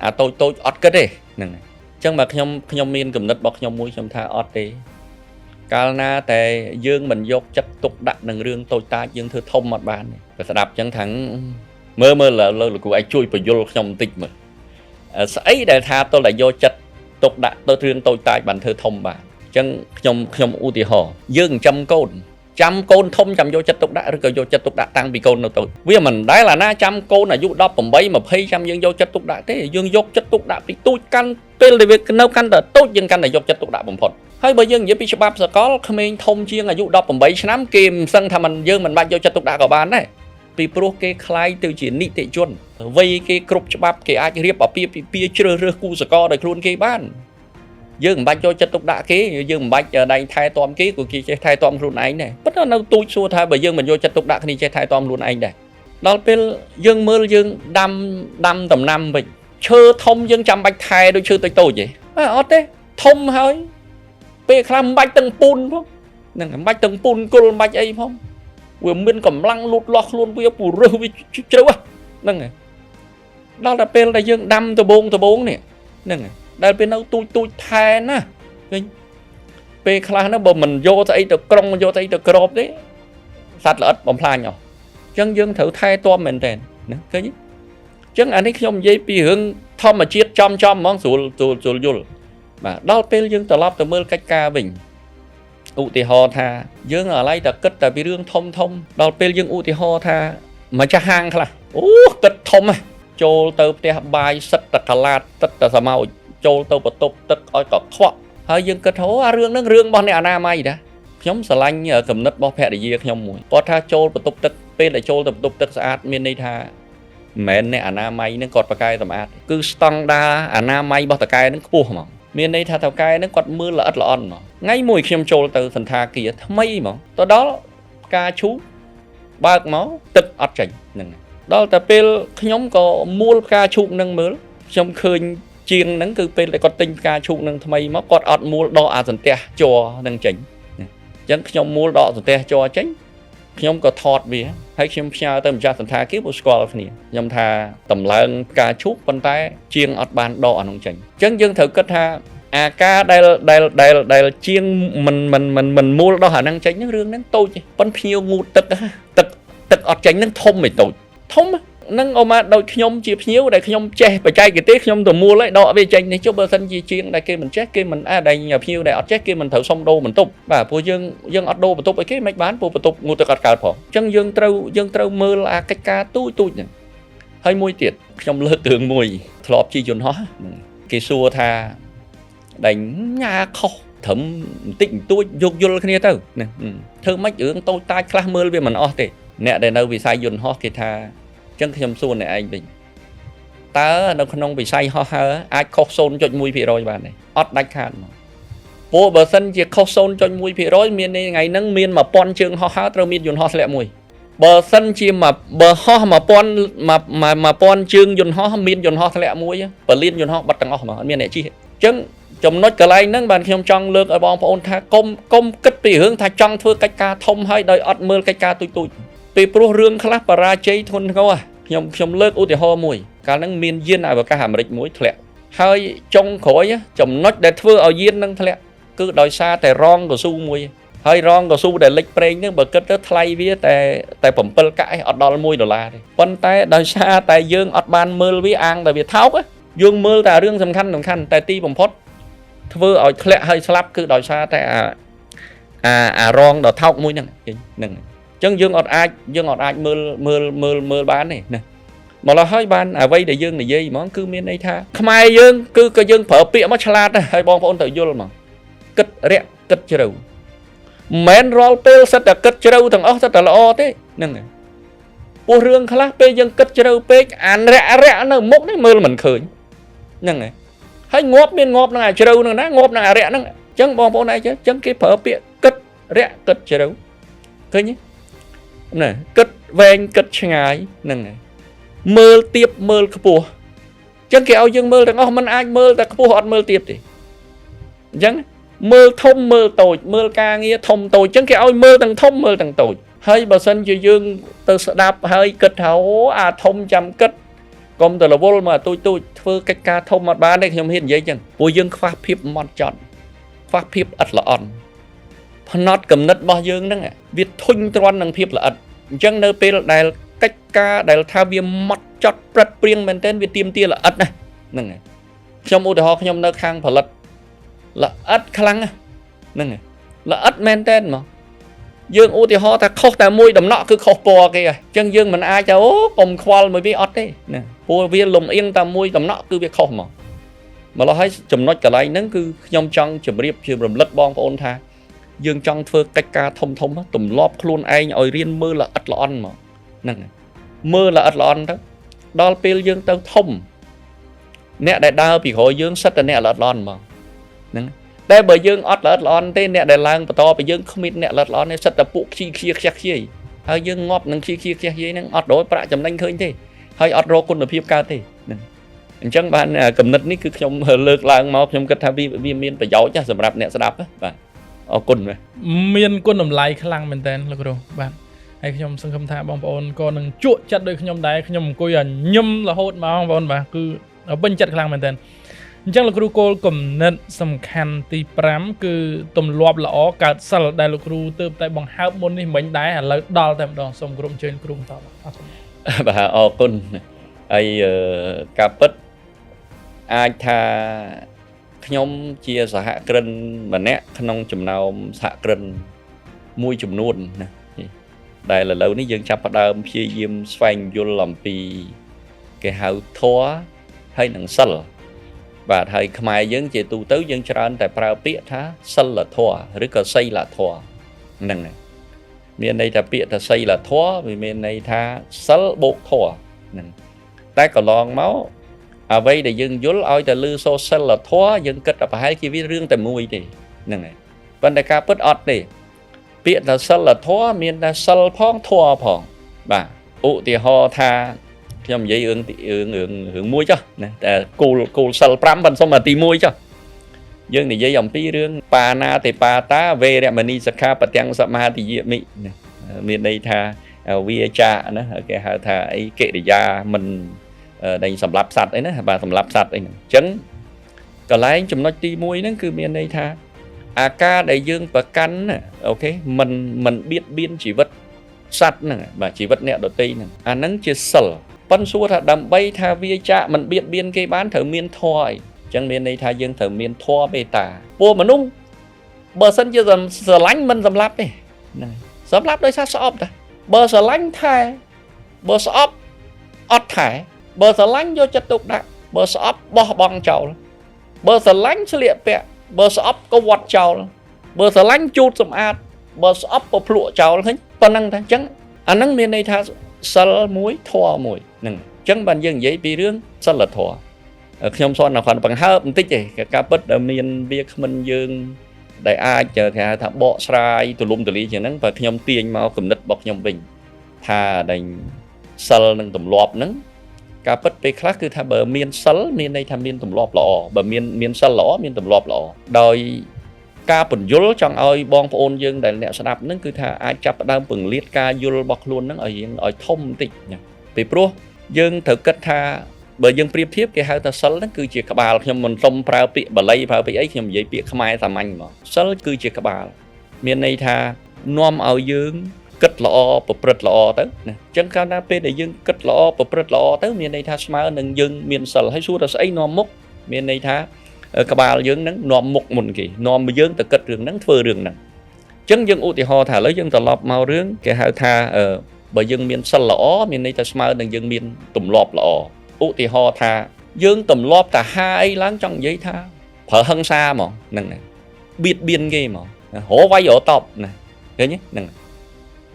អាតូចអត់គិតទេហ្នឹងហើយអញ្ចឹងបើខ្ញុំមានគំនិតរបស់ខ្ញុំមួយខ្ញុំថាអត់ទេកាលណាតែយើងមិនយកចិត្តទុកដាក់នឹងរឿងតូចតាចយើងធ្វើធំអត់បានតែស្ដាប់អញ្ចឹងថាមើលលោកគ្រូឯងជួយបញ្យល់ខ្ញុំបន្តិចមើលស្អីដែលថាតើយកចិត្តទុកដាក់ទៅរឿងតូចតាចបានធ្វើធំបាទអញ្ចឹងខ្ញុំឧទាហរណ៍យើងចាំកូនធំចាំយកចិត្តទុកដាក់ឬក៏យកចិត្តទុកដាក់តាំងពីកូននៅតូចវាមិនដែលអាណាចាំកូនអាយុ18 20ចាំយើងយកចិត្តទុកដាក់ទេយើងយកចិត្តទុកដាក់ពីទូចកាន់ពេលដែលវានៅកាន់តែតូចយើងកាន់តែយកចិត្តទុកដាក់បំផុតហើយបើយើងនិយាយពីច្បាប់សកលក្មេងធំជាងអាយុ18ឆ្នាំគេមិនសឹងថាយើងមិនបាច់យកចិត្តទុកដាក់ក៏បានដែរពីព្រោះគេคล้ายទៅជានីតិជនវ័យគេគ្រប់ច្បាប់គេអាចរៀបអាពាហ៍ពិពាហ៍ជ្រើសរើសគូសកលដោយខ្លួនគេបានយើងមិនបាច់យកចិត្តទុកដាក់គេយើងមិនបាច់ដៃថែទាំគេក៏គេចេះថែទាំខ្លួនឯងដែរប៉ុន្តែនៅទូចសួរថាបើយើងមិនយកចិត្តទុកដាក់គ្នាចេះថែទាំខ្លួនឯងដែរដល់ពេលយើងមើលយើងដាំដំណាំវិញឈើធំយើងចាំបាច់ថែដូចឈើតូចទេអត់ទេធំហើយពេលខ្លះមិនបាច់ទាំងពូនផងហ្នឹងមិនបាច់ទាំងពូនគល់មិនបាច់អីផងវាមានកម្លាំងលូតលាស់ខ្លួនវាពូរឹសវាជ្រៅហ្នឹងហើយដល់តែពេលដែលយើងដាំដបងនេះហ្នឹងហើយដែលពេលនៅទូចថែណាឃើញពេលខ្លះហ្នឹងបើមិនយកស្អីទៅក្រុងយកស្អីទៅក្របទេសត្វល្អិតបំផ្លាញអស់អញ្ចឹងយើងត្រូវថែទាំមែនតើណាឃើញអញ្ចឹងអានេះខ្ញុំនិយាយពីរឿងធម្មជាតិចំហ្មងស្រួលយល់បាទដល់ពេលយើងត្រឡប់ទៅមើលកិច្ចការវិញឧទាហរណ៍ថាយើងអាឡ័យតែគិតតែពីរឿងធំដល់ពេលយើងឧទាហរណ៍ថាម្ចាស់ហាងខ្លះអូគិតធំចូលទៅផ្ទះបាយសិតតែកាឡាតទឹកតែសមោចចូលទៅបន្ទប់ទឹកឲ្យកខ្វក់ហើយយើងគិតថាអារឿងហ្នឹងរឿងរបស់អ្នកអនាម័យតាខ្ញុំស្រឡាញ់គំនិតរបស់ភរិយាខ្ញុំមួយគាត់ថាចូលបន្ទប់ទឹកពេលដែលចូលទៅបន្ទប់ទឹកស្អាតមានន័យថាមិនមែនអ្នកអនាម័យហ្នឹងគាត់ប្រកែសម្អាតគឺស្តង់ដារអនាម័យរបស់តកែហ្នឹងខ្ពស់ហ្មងមានន័យថាតកែហ្នឹងគាត់មើលល្អិតល្អន់ហ្មងថ្ងៃមួយខ្ញុំចូលទៅសន្តាគារថ្មីហ្មងទៅដល់ផ្កាឈូកបើកមកទឹកអត់ចេញហ្នឹងដល់តែពេលខ្ញុំក៏មួលផ្កាឈូកហ្នឹងមើលខ្ញុំឃើញជាងហ្នឹងគឺពេលដែលគាត់ទិញផ្កាឈូកហ្នឹងថ្មីមកគាត់អត់មួលដកអាសន្ទះជ័រហ្នឹងចេញអញ្ចឹងខ្ញុំមួលដកសន្ទះជ័រចេញខ្ញុំក៏ថតវាហើយខ្ញុំផ្ញើទៅម្ចាស់សន្តាគារពួកស្គាល់គ្នាខ្ញុំថាតម្លើងផ្កាឈូកប៉ុន្តែជាងអត់បានដកអានោះចេញអញ្ចឹងយើងត្រូវគិតថាអាការដែលជាងមិនមូលដោះអាហ្នឹងចេញហ្នឹងរឿងហ្នឹងតូចទេប៉ុន្តែភ្ញៀវងូតទឹកអត់ចេញហ្នឹងធំឯតូចធំហ្នឹងអូម៉ាដូចខ្ញុំជាភ្ញៀវដែលខ្ញុំចេះបច្ចេកទេសខ្ញុំទៅមូលឲ្យដកវាចេញនេះចុះបើសិនជាជាងដែលគេមិនចេះគេមិនដែលភ្ញៀវដែលអត់ចេះគេមិនត្រូវសុំដូរបន្ទប់បាទព្រោះយើងអត់ដូរបន្ទប់ឲ្យគេមិនបានព្រោះបន្ទប់ងូតទឹកអត់កើតផងអញ្ចឹងយើងត្រូវមើលអាកិច្ចការទូចហ្នឹងហើយមួយទៀតខ្ញុំលើករឿងមួយធ្លាប់ជិះយន្តហោះគេសួរថាដេញញ៉ាខុសត្រឹមបន្តិចបន្តួចយកយល់គ្នាទៅណាធ្វើម៉េចរឿងតូចតាចខ្លះមើលវាមិនអស់ទេអ្នកដែលនៅវិស័យយន្តហោះគេថាអញ្ចឹងខ្ញុំសួរអ្នកឯងវិញតើនៅក្នុងវិស័យហោះហើរអាចខុស 0.1% បានទេអត់ដាច់ខាតមកព្រោះបើសិនជាខុស 0.1% មានថ្ងៃហ្នឹងមាន 1000 ជើងហោះហើរត្រូវមានយន្តហោះធ្លាក់មួយបើសិនជាបើហោះ 1000 ជើងយន្តហោះមានយន្តហោះធ្លាក់មួយបលៀនយន្តហោះបាត់ទាំងអស់ហ្មងអត់មានអ្នកជិះអញ្ចឹងចំណុចកន្លែងហ្នឹងបានខ្ញុំចង់លើកឲ្យបងប្អូនថាកុំគិតពីរឿងថាចង់ធ្វើកិច្ចការធំហើយដោយអត់មើលកិច្ចការទូចពីព្រោះរឿងខ្លះបរាជ័យធ្ងន់ធ្ងរខ្ញុំលើកឧទាហរណ៍មួយកាលហ្នឹងមានយានអវកាសអាមេរិកមួយធ្លាក់ហើយចុងក្រោយចំណុចដែលធ្វើឲ្យយានហ្នឹងធ្លាក់គឺដោយសារតែរងកស៊ូមួយហើយរងកស៊ូដែលលិចប្រេងហ្នឹងបើគិតទៅថ្លៃវាតែ7កាក់អត់ដល់$1ទេប៉ុន្តែដោយសារតែយើងអត់បានមើលវាអាងតែវាថោកយើងមើលតែរឿងសំខាន់តែទីបំផុតធ្វើឲ្យធ្លាក់ហើយស្លាប់គឺដោយសារតែ រងដល់ថោកមួយហ្នឹងអញ្ចឹងយើងអត់អាចមើលបានទេណាមកឡើយហើយបានអ្វីដែលយើងនិយាយហ្មងគឺមានន័យថាខ្មែរយើងគឺក៏យើងប្រើពាក្យមកឆ្លាតដែរហើយបងប្អូនត្រូវយល់ហ្មងគិតរាក់គិតជ្រៅមិនមែនរាល់ពេលសិតតែគិតជ្រៅទាំងអស់សិតតែល្អទេហ្នឹងហើយពោះរឿងខ្លះពេលយើងគិតជ្រៅពេកអារាក់នៅមុខនេះមើលមិនឃើញហ្នឹងហើយងាប់មានងាប់នឹងអាជ្រៅហ្នឹងណាងាប់នឹងអារាក់ហ្នឹងអញ្ចឹងបងប្អូនឯងអញ្ចឹងគេប្រើពាក្យគិតរាក់គិតជ្រៅឃើញទេណាគិតវែងគិតឆ្ងាយហ្នឹងហើយមើលទៀបមើលខ្ពស់អញ្ចឹងគេឲ្យយើងមើលទាំងអស់មិនអាចមើលតែខ្ពស់អត់មើលទៀបទេអញ្ចឹងមើលធំមើលតូចមើលការងារធំតូចអញ្ចឹងគេឲ្យមើលទាំងធំមើលទាំងតូចហើយបើសិនជាយើងទៅស្ដាប់ហើយគិតថាអូអាធំចាំគិតកុំទៅរវល់មកទូចធ្វើកិច្ចការធំអត់បានទេខ្ញុំហ៊ាននិយាយអញ្ចឹងពួកយើងខ្វះភាពហ្មត់ចត់ខ្វះភាពឥតល្អន់ផ្នត់គំនិតរបស់យើងហ្នឹងវាធុញទ្រាន់នឹងភាពល្អិតអញ្ចឹងនៅពេលដែលកិច្ចការដែលថាវាម៉ត់ចត់ព្រឹត្តព្រៀងមែនទែនវាទាមទារល្អិតណាហ្នឹងហើយខ្ញុំឧទាហរណ៍ខ្ញុំនៅខាងផលិតល្អិតខ្លាំងហ្នឹងហើយល្អិតមែនទែនមកយើងឧទាហរណ៍ថាខុសតែមួយដំណក់គឺខុសពណ៌គេហើយអញ្ចឹងយើងមិនអាចថាអូកុំខ្វល់មួយវាអត់ទេណាព្រោះវាលំអៀងតែមួយដំណក់គឺវាខុសមកម្ល៉េះហើយចំណុចកន្លែងហ្នឹងគឺខ្ញុំចង់ជម្រាបជារំលឹកបងប្អូនថាយើងចង់ធ្វើកិច្ចការធំទម្លាប់ខ្លួនឯងឲ្យរៀនមើលល្អិតល្អន់មកហ្នឹងមើលល្អិតល្អន់ទៅដល់ពេលយើងទៅធំអ្នកដែលដើរពីក្រោយយើងសិតតែអ្នកល្អិតល្អន់មកហ្នឹងតែបើយើងអត់ល្អិតល្អន់ទេអ្នកដែលឡើងបន្តពីយើងគ្មានអ្នកល្អិតល្អន់ទេសិតតែពួកខ្ជិះហើយយើងងាប់នឹងខ្ជិះហ្នឹងអត់រកប្រាក់ចំណេញឃើញទេហើយអត់រកគុណភាពកើតទេហ្នឹងអញ្ចឹងបានគំនិតនេះគឺខ្ញុំលើកឡើងមកខ្ញុំគិតថាវាមានប្រយោជន៍សម្រាប់អ្នកស្ដាប់បាទអរគុណមានគុណតម្លៃខ្លាំងមែនតើលោកគ្រូបាទហើយខ្ញុំសង្ឃឹមថាបងប្អូនក៏នឹងជក់ចិត្តដូចខ្ញុំដែរខ្ញុំអង្គុយញឹមរហូតមកបងប្អូនបាទគឺពេញចិត្តខ្លាំងមែនតើអញ្ចឹងលោកគ្រូគោលគំនិតសំខាន់ទី5គឺទម្លាប់ល្អកើតសិលដែលលោកគ្រូទើបតែបង្ហើបមុននេះមិញដែរឥឡូវដល់តែម្ដងសូមគ្រប់អញ្ជើញគ្រូបន្តបាទអរគុណហើយការពិតអាចថាខ្ញុំជាសហគ្រិនម្នាក់ក្នុងចំណោមសហគ្រិនមួយចំនួនណាដែលឥឡូវនេះយើងចាប់ផ្ដើមព្យាយាមស្វែងយល់អំពីគេហៅធម៌ហើយនឹងសិលបាទហើយខ្មែរយើងជាទូទៅយើងច្រើនតែប្រើពាក្យថាសិលធម៌ឬក៏សីលធម៌ហ្នឹងហើយមានន័យថាពាក្យថាសីលធម៌វាមានន័យថាសិលបូកធម៌ហ្នឹងតែកន្លងមកអ្វីដែលយើងយល់ឲ្យតែលឺសូសិលធម៌យើងគិតថាប្រហែលជាវារឿងតែមួយទេហ្នឹងហើយប៉ុន្តែការពិតអត់ទេពាក្យថាសិលធម៌មានតែសិលផងធម៌ផងបាទឧទាហរណ៍ថាខ្ញុំនិយាយរឿងមួយចុះណាតែគោលសិល5មិនសុំតែទី1ចុះយើងនិយាយអំពីរឿងបាណាតិបាតាវេរមណីសិក្ខាបទាំងសមាទិយមិណាមានន័យថាវាចាណាគេហៅថាអីកិរិយាមិនដេញសម្លាប់សត្វអីណាបាទសម្លាប់សត្វអីហ្នឹងអញ្ចឹងកន្លែងចំណុចទី1ហ្នឹងគឺមានន័យថាអាការដែលយើងប្រកាន់អូខេមិនបៀតបៀនជីវិតសត្វហ្នឹងបាទជីវិតអ្នកដទៃហ្នឹងអាហ្នឹងជាសិលប៉ុន្តែសួរថាដើម្បីថាវាចាក់មិនបៀតបៀនគេបានត្រូវមានធម៌អីអញ្ចឹងមានន័យថាយើងត្រូវមានធម៌មេត្តាពួកមនុស្សបើសិនជាស្រឡាញ់មិនសម្លាប់ទេហ្នឹងសម្លាប់ដោយសារស្អប់តាបើស្រឡាញ់ថែបើស្អប់អត់ថែបើស្រឡាញ់យកចិត្តទុកដាក់បើស្អប់បោះបង់ចោលបើស្រឡាញ់ស្លៀកពាក់បើស្អប់ក៏វត្តចោលបើស្រឡាញ់ជូតសម្អាតបើស្អប់ក៏ភ្លក់ចោលឃើញប៉ុណ្ណឹងតែអញ្ចឹងអាហ្នឹងមានន័យថាសិលមួយធម៌មួយហ្នឹងអញ្ចឹងបានយើងនិយាយពីរឿងសិលធម៌ខ្ញុំសន្និដ្ឋានបង្ហើបបន្តិចទេការពិតដែលមានវាគ្មិនយើងដែលអាចគេហៅថាបកស្រាយទូលំទូលាយជាងហ្នឹងបើខ្ញុំទាញមកគំនិតរបស់ខ្ញុំវិញថាដែលសិលនិងទម្លាប់ហ្នឹងការពិតពេលខ្លះគឺថាបើមានសិលមានន័យថាមានទម្លាប់ល្អបើមានសិលល្អមានទម្លាប់ល្អដោយការពន្យល់ចង់ឲ្យបងប្អូនយើងដែលអ្នកស្ដាប់ហ្នឹងគឺថាអាចចាប់ផ្ដើមពង្លាតការយល់របស់ខ្លួនហ្នឹងឲ្យធំបន្តិចណាពីព្រោះយើងត្រូវគិតថាបើយើងប្រៀបធៀបគេហៅថាសិលហ្នឹងគឺជាក្បាលខ្ញុំមិនសុំប្រើពាក្យបាលីប្រើពាក្យអីខ្ញុំនិយាយពាក្យខ្មែរសាមញ្ញមកសិលគឺជាក្បាលមានន័យថានាំឲ្យយើងគិតល្អប្រព្រឹត្តល្អទៅណាអញ្ចឹងកាលណាពេលដែលយើងគិតល្អប្រព្រឹត្តល្អទៅមានន័យថាស្មើនឹងយើងមានសិលហើយសួរថាស្អីនាំមុខមានន័យថាក្បាលយើងហ្នឹងនាំមុខមុនគេនាំយើងទៅគិតរឿងហ្នឹងធ្វើរឿងហ្នឹង Chân dương ưu tì ho thả lấy dương tà lọp mau rướng cái hào tha bởi dương miền sân lõ miền này ta smart đừng dương miền tùm lọp lõ ưu tì ho thả dương tùm lọp ta hai láng trong giấy tha phở hân xa mà nâng này biệt biên ghê mà hổ vay ở tộc này thế nhé nâng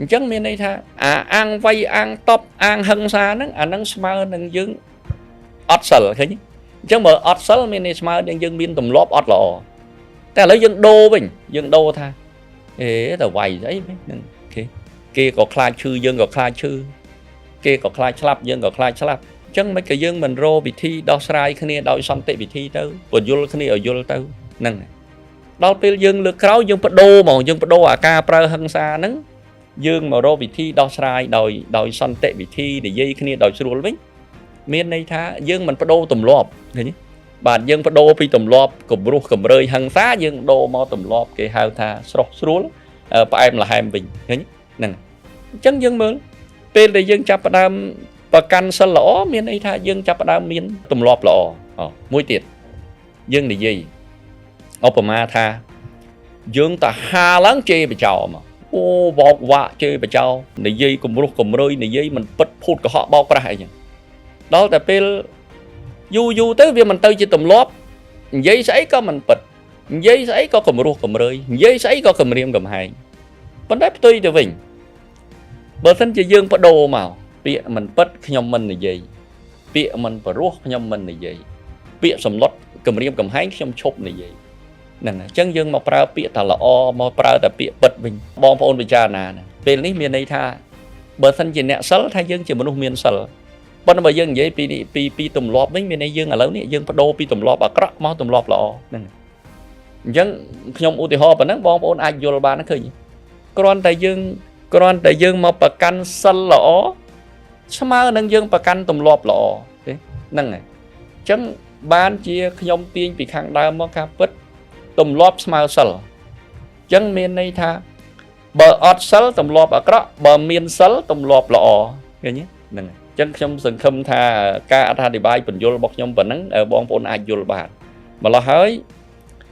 chân miền này tha ăn vay ăn tóc ăn hân xa nâng nâng smart đừng dương ọt sờ thế nhé chân mở ọt sờ miền này smart đừng dương miền tùm lọp ọt lõ ta lấy dương đô bình dương đô tha ế tờ vầy đấy kia có khai chư dương có khai chư kia có khai chlap dương có khai chlap chân mấy cái dương mình rô bị thi đo srai khné đo xong tệ bị thi tới còn vô khné ở vô tới nâng đo tiêu dương lực kháo dương bắt đô mà dương bắt đô ca prơ hăng xa nắng dương mà rô bị thi đo srai đòi xong tệ bị thi để dây khné đòi sưu lắm miền này tha dương mình bắt đô tùm lọp thế nhé bạn dương bắt đô pi tùm lọp cùng ruột cùng rơi hăng xá dương đô mò tùm lọp cái hào tha sọc xuống bà em là hai em bình thế nhé nè chân dương mơ tên là dương chắp đam và căn sân lõ miền ấy tha dương chắp đam miền tùm lọp lọ mũi tiệt dương là gì Obama tha dương ta hà láng chê bà chào mà ô bọt vạ chê bà chào này dây cùng ruột cùng rơi này dây mình bật phút của họ bao ra vậy đó là tên dù tới việc mình tới chỉ tùm lóp giấy sấy có mình bật giấy sấy có cầm ruột cầm rơi giấy sấy có cầm riêng cầm hai vấn đề tôi từ mình bờ thân chỉ dương bắt đồ màu bịa mình bật nhom mình là gì bịa mình và ruột nhom mình là gì bịa sầm lót cầm riêng cầm hai nhom chụp là gì nè chân dương mà pra bịa ta là o mà pra ta bịa bật mình bom phôn bị cha nè bên lý miền này tha bờ thân chỉ nẹt sớ thay dương chỉ một miền sớ bọn bây dương vậy pi tùm lọp với miền này dương ở lớn này dương bắt đồ pi tùm lọp à cắt máu tùm lọp lọ nè dân nhom ưu tì ho và nắng bom ôn ai vô ba nó khơi con tại dương mà bạc căn sân lọ sao nâng dương bạc căn tùm lọp lọ thế nâng này chẳng ban chia nhom tiên bị khang đa mò cà pít tùm lọp sao sờ chẳng miền này tha bờ ọt sờ tùm lọp à cắt bờ miền sờ tùm lọp lọ cái nhé nâng này chẳng nhom sừng khâm tha ca tha đi bay bình vô bọc nhom và nắng ở bom ôn ai vô bạn mà lo hỡi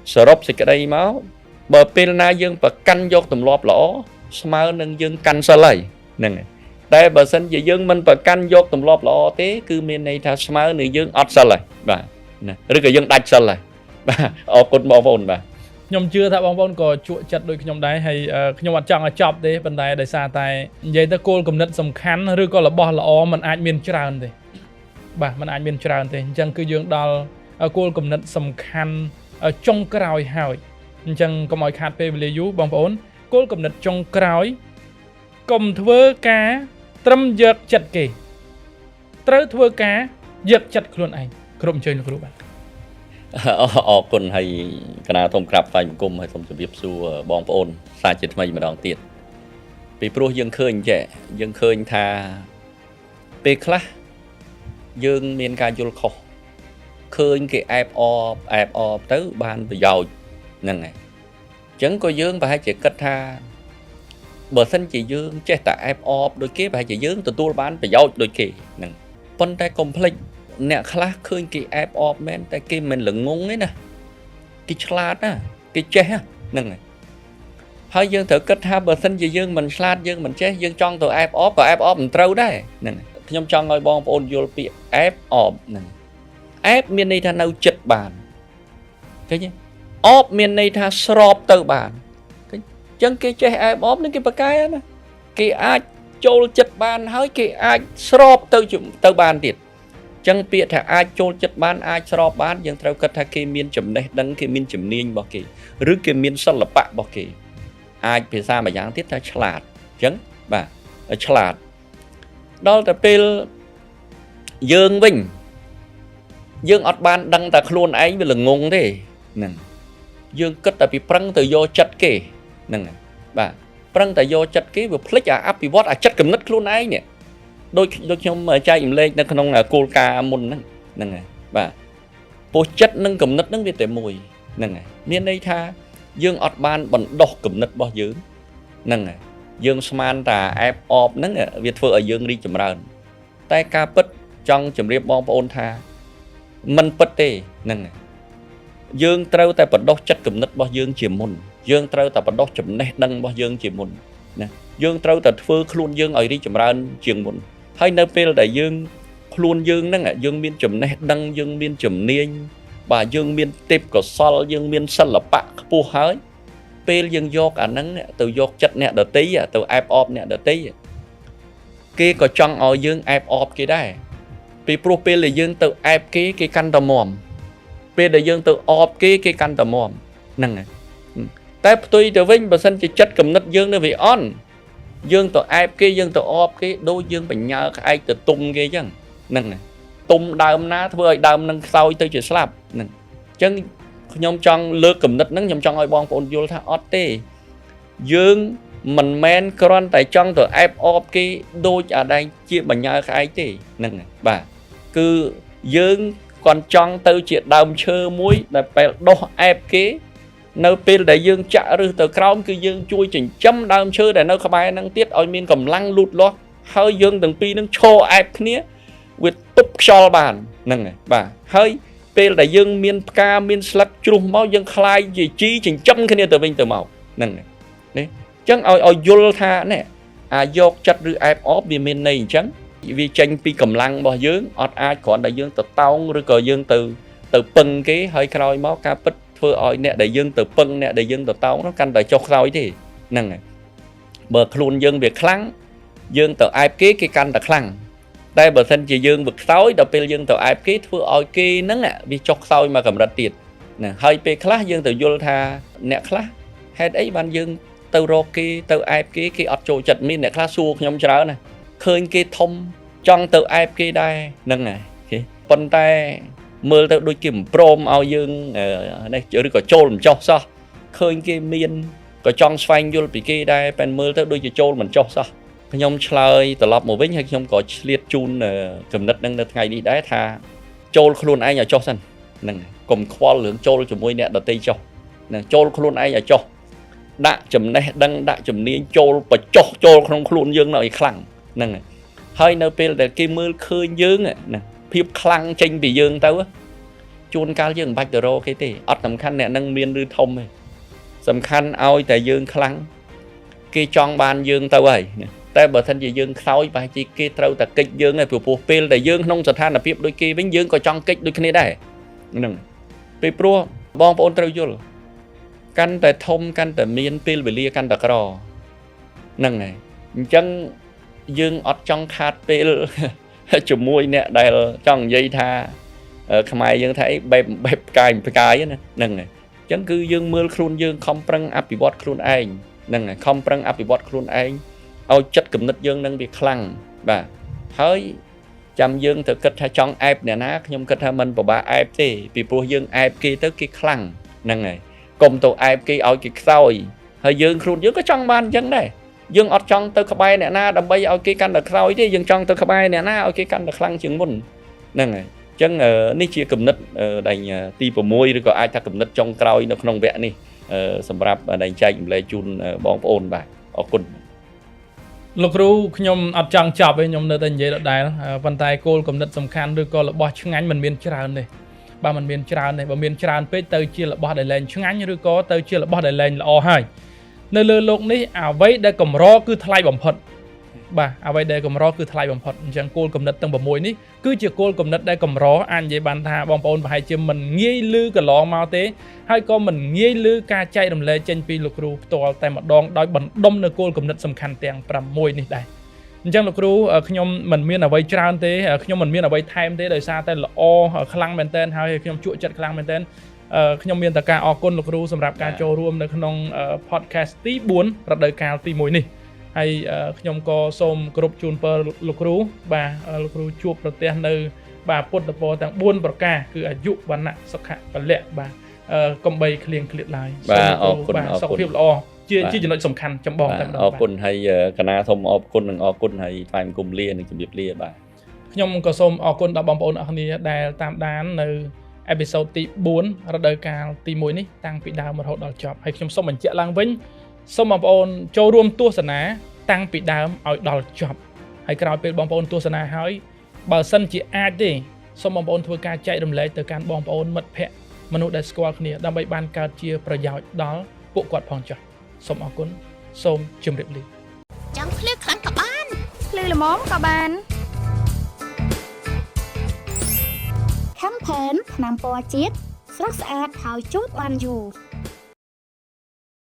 sở rộp thì cái đây máu bờ pin na dương và canh vô tùm lọp lõ smart nâng dương canh sao lại nè đây bờ sân về dương mình và canh vô tùm lọp lõ thế cứ miền này tha smart này dương ọt sao lại bà nè rồi cái dương đạch sao lại bà ở cột bò vồn bà nhom chưa thà bong bóng có chuột chặt đôi nhom đáy hay nhom mặt trăng là chọc đấy bên tay đời xa tay vậy ta cô cầm đất sầm khăn rồi có là bò là o mình ai miền tràn thì bà mình ai miền tràn thì chẳng cứ dương đào cô cầm đất sầm khăn trong cào hỏi chẳng có mọi khát về lê dú bong bóng cô cầm đất trong cào cầm thưa cá trâm giật chặt kì trớ thưa cá giật chặt luôn anh cầm chơi được bạnคนให้คณะทมกลับไฟกลุ่มให้ทมจะเบียบสู้บองปอนสาจิตไม่มาดองติดปีปลุกยังเคยแย่ยังเคยทาเปคละยังเมียนการยุลคอเคยเกแอบออบtới banไปgiàuนั่นไงchẳng có dương và hai chị kết tha bờ thân chị dương che tại ép ọp đôi kia và hai chị dương từ tua bán phải giàu đôi kia nè con tay complex nè khá khơi cái ép ọp men tay kia mình lửng ngung ấy nè cái slide á cái che nè hai dương thử kết tha bờ thân chị dương mình slide dương mình che dương trong từ ép ọp và ép ọp mình trâu đấy nè nhom trong ngồi bong ôn vô bị ép ọp nè ép miền này tha nấu chật bàn cái gì ốp miền này tha srop từ bàn chân cái che ép ốp đến cái bậc cái á cái ai trôi chật bàn hơi cái ai srop từ bàn tiệt chân bịa thà ai trôi chật bàn ai srop bàn dân theo cách cái miền chấm này đăng cái miền chấm niên bảo kì rước cái miền sân là bạ bảo kì ai phía xa mà dáng tiết tha chlạt chân bà chlạt đó là pel dương vinh dương ọt ban đăng ta luôn ấy với là ngung thế nè dương kết tại bị prăng từ vô chặt kê nè bà prăng tại vô chặt kê vừa flick áp bị vót chặt cầm nứt luôn ấy nè đôi trong mà trai im lên nó không là cô ca môn nè bà bố chất nâng cầm nứt nâng về tới mùi nè miền đây tha dương ọt ban bẩn đỏ cầm nứt bao dữ nè dương sman ta ép ọp nâng việt phở ở dương đi chầm rờn tay ca bứt trong chầm riệp bong ôn tha mình bứt tê nè dương trâu tay bẩn đỏ chất cầm nứt bao dương chỉ môn យើងត្រូវតែបដោះចំណេះដឹងរបស់យើងជាមុនណាយើងត្រូវតែធ្វើខ្លួនយើងឲ្យរីកចម្រើនជាងមុនហើយនៅពេលដែលយើងខ្លួនយើងហ្នឹងយើងមានចំណេះដឹងយើងមានជំនាញបាទយើងមានទេពកោសល្យយើងមានសិល្បៈខ្ពស់ហើយពេលយើងយកអាហ្នឹងទៅយកចិត្តអ្នកដទៃទៅអែបអបអ្នកដទៃគេក៏ចង់ឲ្យយើងអែបអបគេដែរពីព្រោះពេលដែលយើងទៅអែបគេគេកាន់តែមាំពេលដែលយើងទៅអបគេគេកាន់តែមាំហ្នឹងហើយតែផ្ទុយទៅវិញបើសិនជាចិត្តគំនិតយើងនៅវាអន់យើងទៅអែបគេយើងទៅអបគេដូចយើងបញ្ញាក្អែកទៅទុំគេអញ្ចឹងហ្នឹងហើយទុំដើមណាធ្វើឲ្យដើមនឹងខ្សោយទៅជាស្លាប់ហ្នឹងអញ្ចឹងខ្ញុំចង់លើកគំនិតហ្នឹងខ្ញុំចង់ឲ្យបងប្អូនយល់ថាអត់ទេយើងមិនមែនគ្រាន់តែចង់ទៅអែបអបគេដូចអាដែងជាបញ្ញាក្អែកទេហ្នឹងហើយបាទគឺយើងគាត់ចង់ទៅជាដើមឈើមួយដែលពេលដោះអែបគេនៅពេលដែលយើងចាក់ឫសទៅក្រោមគឺយើងជួយចិញ្ចឹមដើមឈើដែលនៅក្បែរហ្នឹងទៀតឲ្យមានកម្លាំងលូតលាស់ហើយយើងទាំងពីរហ្នឹងឈរអែបគ្នាវាទប់ខ្យល់បានហ្នឹងហើយបាទហើយពេលដែលយើងមានផ្កាមានស្លឹកជ្រុះមកយើងคลายជាជីចិញ្ចឹមគ្នាទៅវិញទៅមកហ្នឹងហើយនេះអញ្ចឹងឲ្យយល់ថានេះអាយកចិត្តឬអែបអបវាមានន័យអញ្ចឹងវាចេញពីកម្លាំងរបស់យើងអត់អាចគ្រាន់តែយើងទៅតោងឬក៏យើងទៅពឹងគេហើយក្រោយមកការពិតធ្វើឲ្យអ្នកដែលយើងទៅពឹងអ្នកដែលយើងទៅតោងនោះកាន់តែចុះខ្សោយទេហ្នឹងហើយបើខ្លួនយើងវាខ្លាំងយើងទៅអែបគេកាន់តែខ្លាំងតែបើសិនជាយើងវាខ្សោយដល់ពេលយើងទៅអែបគេធ្វើឲ្យគេហ្នឹងវាចុះខ្សោយមកកម្រិតទៀតណាហើយពេលខ្លះយើងទៅយល់ថាអ្នកខ្លះហេតុអីបានយើងទៅរកគេទៅអែបគេអត់ចូលចិត្តមានអ្នកខ្លះសួរខ្ញុំច្រើនណាឃើញគេធំចង់ទៅអែបគេដែរហ្នឹងហើយគេប៉ុន្តែមើលទៅដូចគេមិនព្រមឲ្យយើងនេះឬក៏ចូលមិនចោះសោះឃើញគេមានក៏ចង់ស្វែងយល់ពីគេដែរតែមើលទៅដូចជាចូលមិនចោះសោះខ្ញុំឆ្លើយត្រឡប់មកវិញហើយខ្ញុំក៏ឆ្លៀតជូនចំណិតនឹងនៅថ្ងៃនេះដែរថាចូលខ្លួនឯងឲ្យចោះសិនហ្នឹងកុំខ្វល់រឿងចូលជាមួយអ្នកដទៃចោះហ្នឹងចូលខ្លួនឯងឲ្យចោះដាក់ចំណេះដឹងដាក់ជំនាញចូលបញ្ចុះចូលក្នុងខ្លួនយើងនៅឲ្យខ្លាំងហ្នឹងហើយនៅពេលដែលគេមើលឃើញយើងណាភាពខ្លាំងចេញពីយើងទៅជួនកាលយើងមិនបាច់ទៅរកគេទេអត់សំខាន់អ្នកនឹងមានឬធំទេសំខាន់ឲ្យតែយើងខ្លាំងគេចង់បានយើងទៅហើយតែបើមិនជាយើងខ្សោយប្រហែលជាគេត្រូវតែកិច្ចយើងហើយព្រោះពេលដែលយើងក្នុងស្ថានភាពដូចគេវិញយើងក៏ចង់កិច្ចដូចគ្នាដែរហ្នឹងពីព្រោះបងប្អូនត្រូវយល់កាន់តែធំកាន់តែមានពេលវេលាកាន់តែក្រហ្នឹងហើយអញ្ចឹងយើងអត់ចង់ខាតពេលជាមួយអ្នកដែលចង់និយាយថាខ្មែរយើងថាអីបែបផ្កាយណាហ្នឹងហើយអញ្ចឹងគឺយើងមើលខ្លួនយើងខំប្រឹងអភិវឌ្ឍខ្លួនឯងហ្នឹងហើយខំប្រឹងអភិវឌ្ឍខ្លួនឯងឲ្យចិត្តគំនិតយើងនឹងវាខ្លាំងបាទហើយចាំយើងទៅគិតថាចង់អែបអ្នកណាខ្ញុំគិតថាមិនពិបាកអែបទេពីព្រោះយើងអែបគេទៅគេខ្លាំងហ្នឹងហើយកុំទៅអែបគេឲ្យគេខ្សោយហើយយើងខ្លួនយើងក៏ចង់បានអញ្ចឹងដែរយើងអត់ចង់ទៅក្បែរអ្នកណាដើម្បីឲ្យគេកាន់តែខ្សោយទេយើងចង់ទៅក្បែរអ្នកណាឲ្យគេកាន់តែខ្លាំងជាងមុនហ្នឹងហើយអញ្ចឹងនេះជាគំនិតដែលទី6ឬក៏អាចថាគំនិតចុងក្រោយនៅក្នុងវគ្គនេះសម្រាប់ដែលចែករំលែកជូនបងប្អូនបាទអរគុណលោកគ្រូខ្ញុំអត់ចង់ចប់ទេខ្ញុំនៅតែនិយាយដដែលប៉ុន្តែគោលគំនិតសំខាន់ឬក៏របស់ឆ្ងាញ់មិនមានច្រើនទេបើមិនមានច្រើនទេបើមានច្រើនពេកទៅជារបស់ដែលលែងឆ្ងាញ់ឬក៏ទៅជារបស់ដែលលែងល្អហើយនៅលើโลกនេះអ្វីដែលកម្រគឺថ្លៃបំផុតបាទអ្វីដែលកម្រគឺថ្លៃបំផុតអញ្ចឹងគោលគំនិតទាំង6នេះគឺជាគោលគំនិតដែលកម្រអាចនិយាយបានថាបងប្អូនប្រហែលជាមិនងាយឮកន្លងមកទេហើយក៏មិនងាយឮការចែករំលែកចេញពីលោកគ្រូផ្ទាល់តែម្ដងដោយបណ្ដុំនៅគោលគំនិតសំខាន់ទាំង6នេះដែរអញ្ចឹងលោកគ្រូខ្ញុំមិនមានអ្វីច្រើនទេខ្ញុំមិនមានអ្វីថែមទេដោយសារតែល្អខ្លាំងមែនទែនហើយខ្ញុំជក់ចិត្តខ្លាំងមែនទែនខ្ញុំមានតែការអរគុណលោកគ្រូសម្រាប់ការចូលរួមនៅក្នុង podcast ទី4រដូវកាលទី1នេះហើយខ្ញុំក៏សូមគោរពជូនពរលោកគ្រូបាទលោកគ្រូជួបប្រទះនៅបាទពុទ្ធពរទាំង4ប្រការគឺអាយុវណ្ណៈសុខៈពលៈបាទកំបីឃ្លៀងឃ្លាតឡើយបាទអរគុណសុខភាពល្អជាចំណុចសំខាន់ចម្បងតែម្ដងអរគុណហើយកណាសូមអរគុណនិងអរគុណហើយថ្លែងគុំលានិងជម្រាបលាបាទខ្ញុំក៏សូមអរគុណដល់បងប្អូនអរគ្នាដែលតាមដាននៅអេពីសូតទី4រដូវកាលទី1នេះតាំងពីដើមរហូតដល់ចប់ហើយខ្ញុំសូមបញ្ជាក់ឡើងវិញសូមបងប្អូនចូលរួមទស្សនាតាំងពីដើមឲ្យដល់ចប់ហើយក្រោយពេលបងប្អូនទស្សនាហើយបើសិនជាអាចទេសូមបងប្អូនធ្វើការចែករំលែកទៅកាន់បងប្អូនមិត្តភ័ក្តិមនុស្សដែលស្គាល់គ្នាដើម្បីបានកើតជាប្រយោជន៍ដល់ ពួកគាត់ផងចុះសូមអរគុណសូមជម្រាបលា ចង់ភ្លឺខ្លាំងក៏បាន ភ្លឺល្មមក៏បាន Campaign ថ្នាំពណ៌ជាតិស្រស់ស្អាតហើយជូតបានយូរ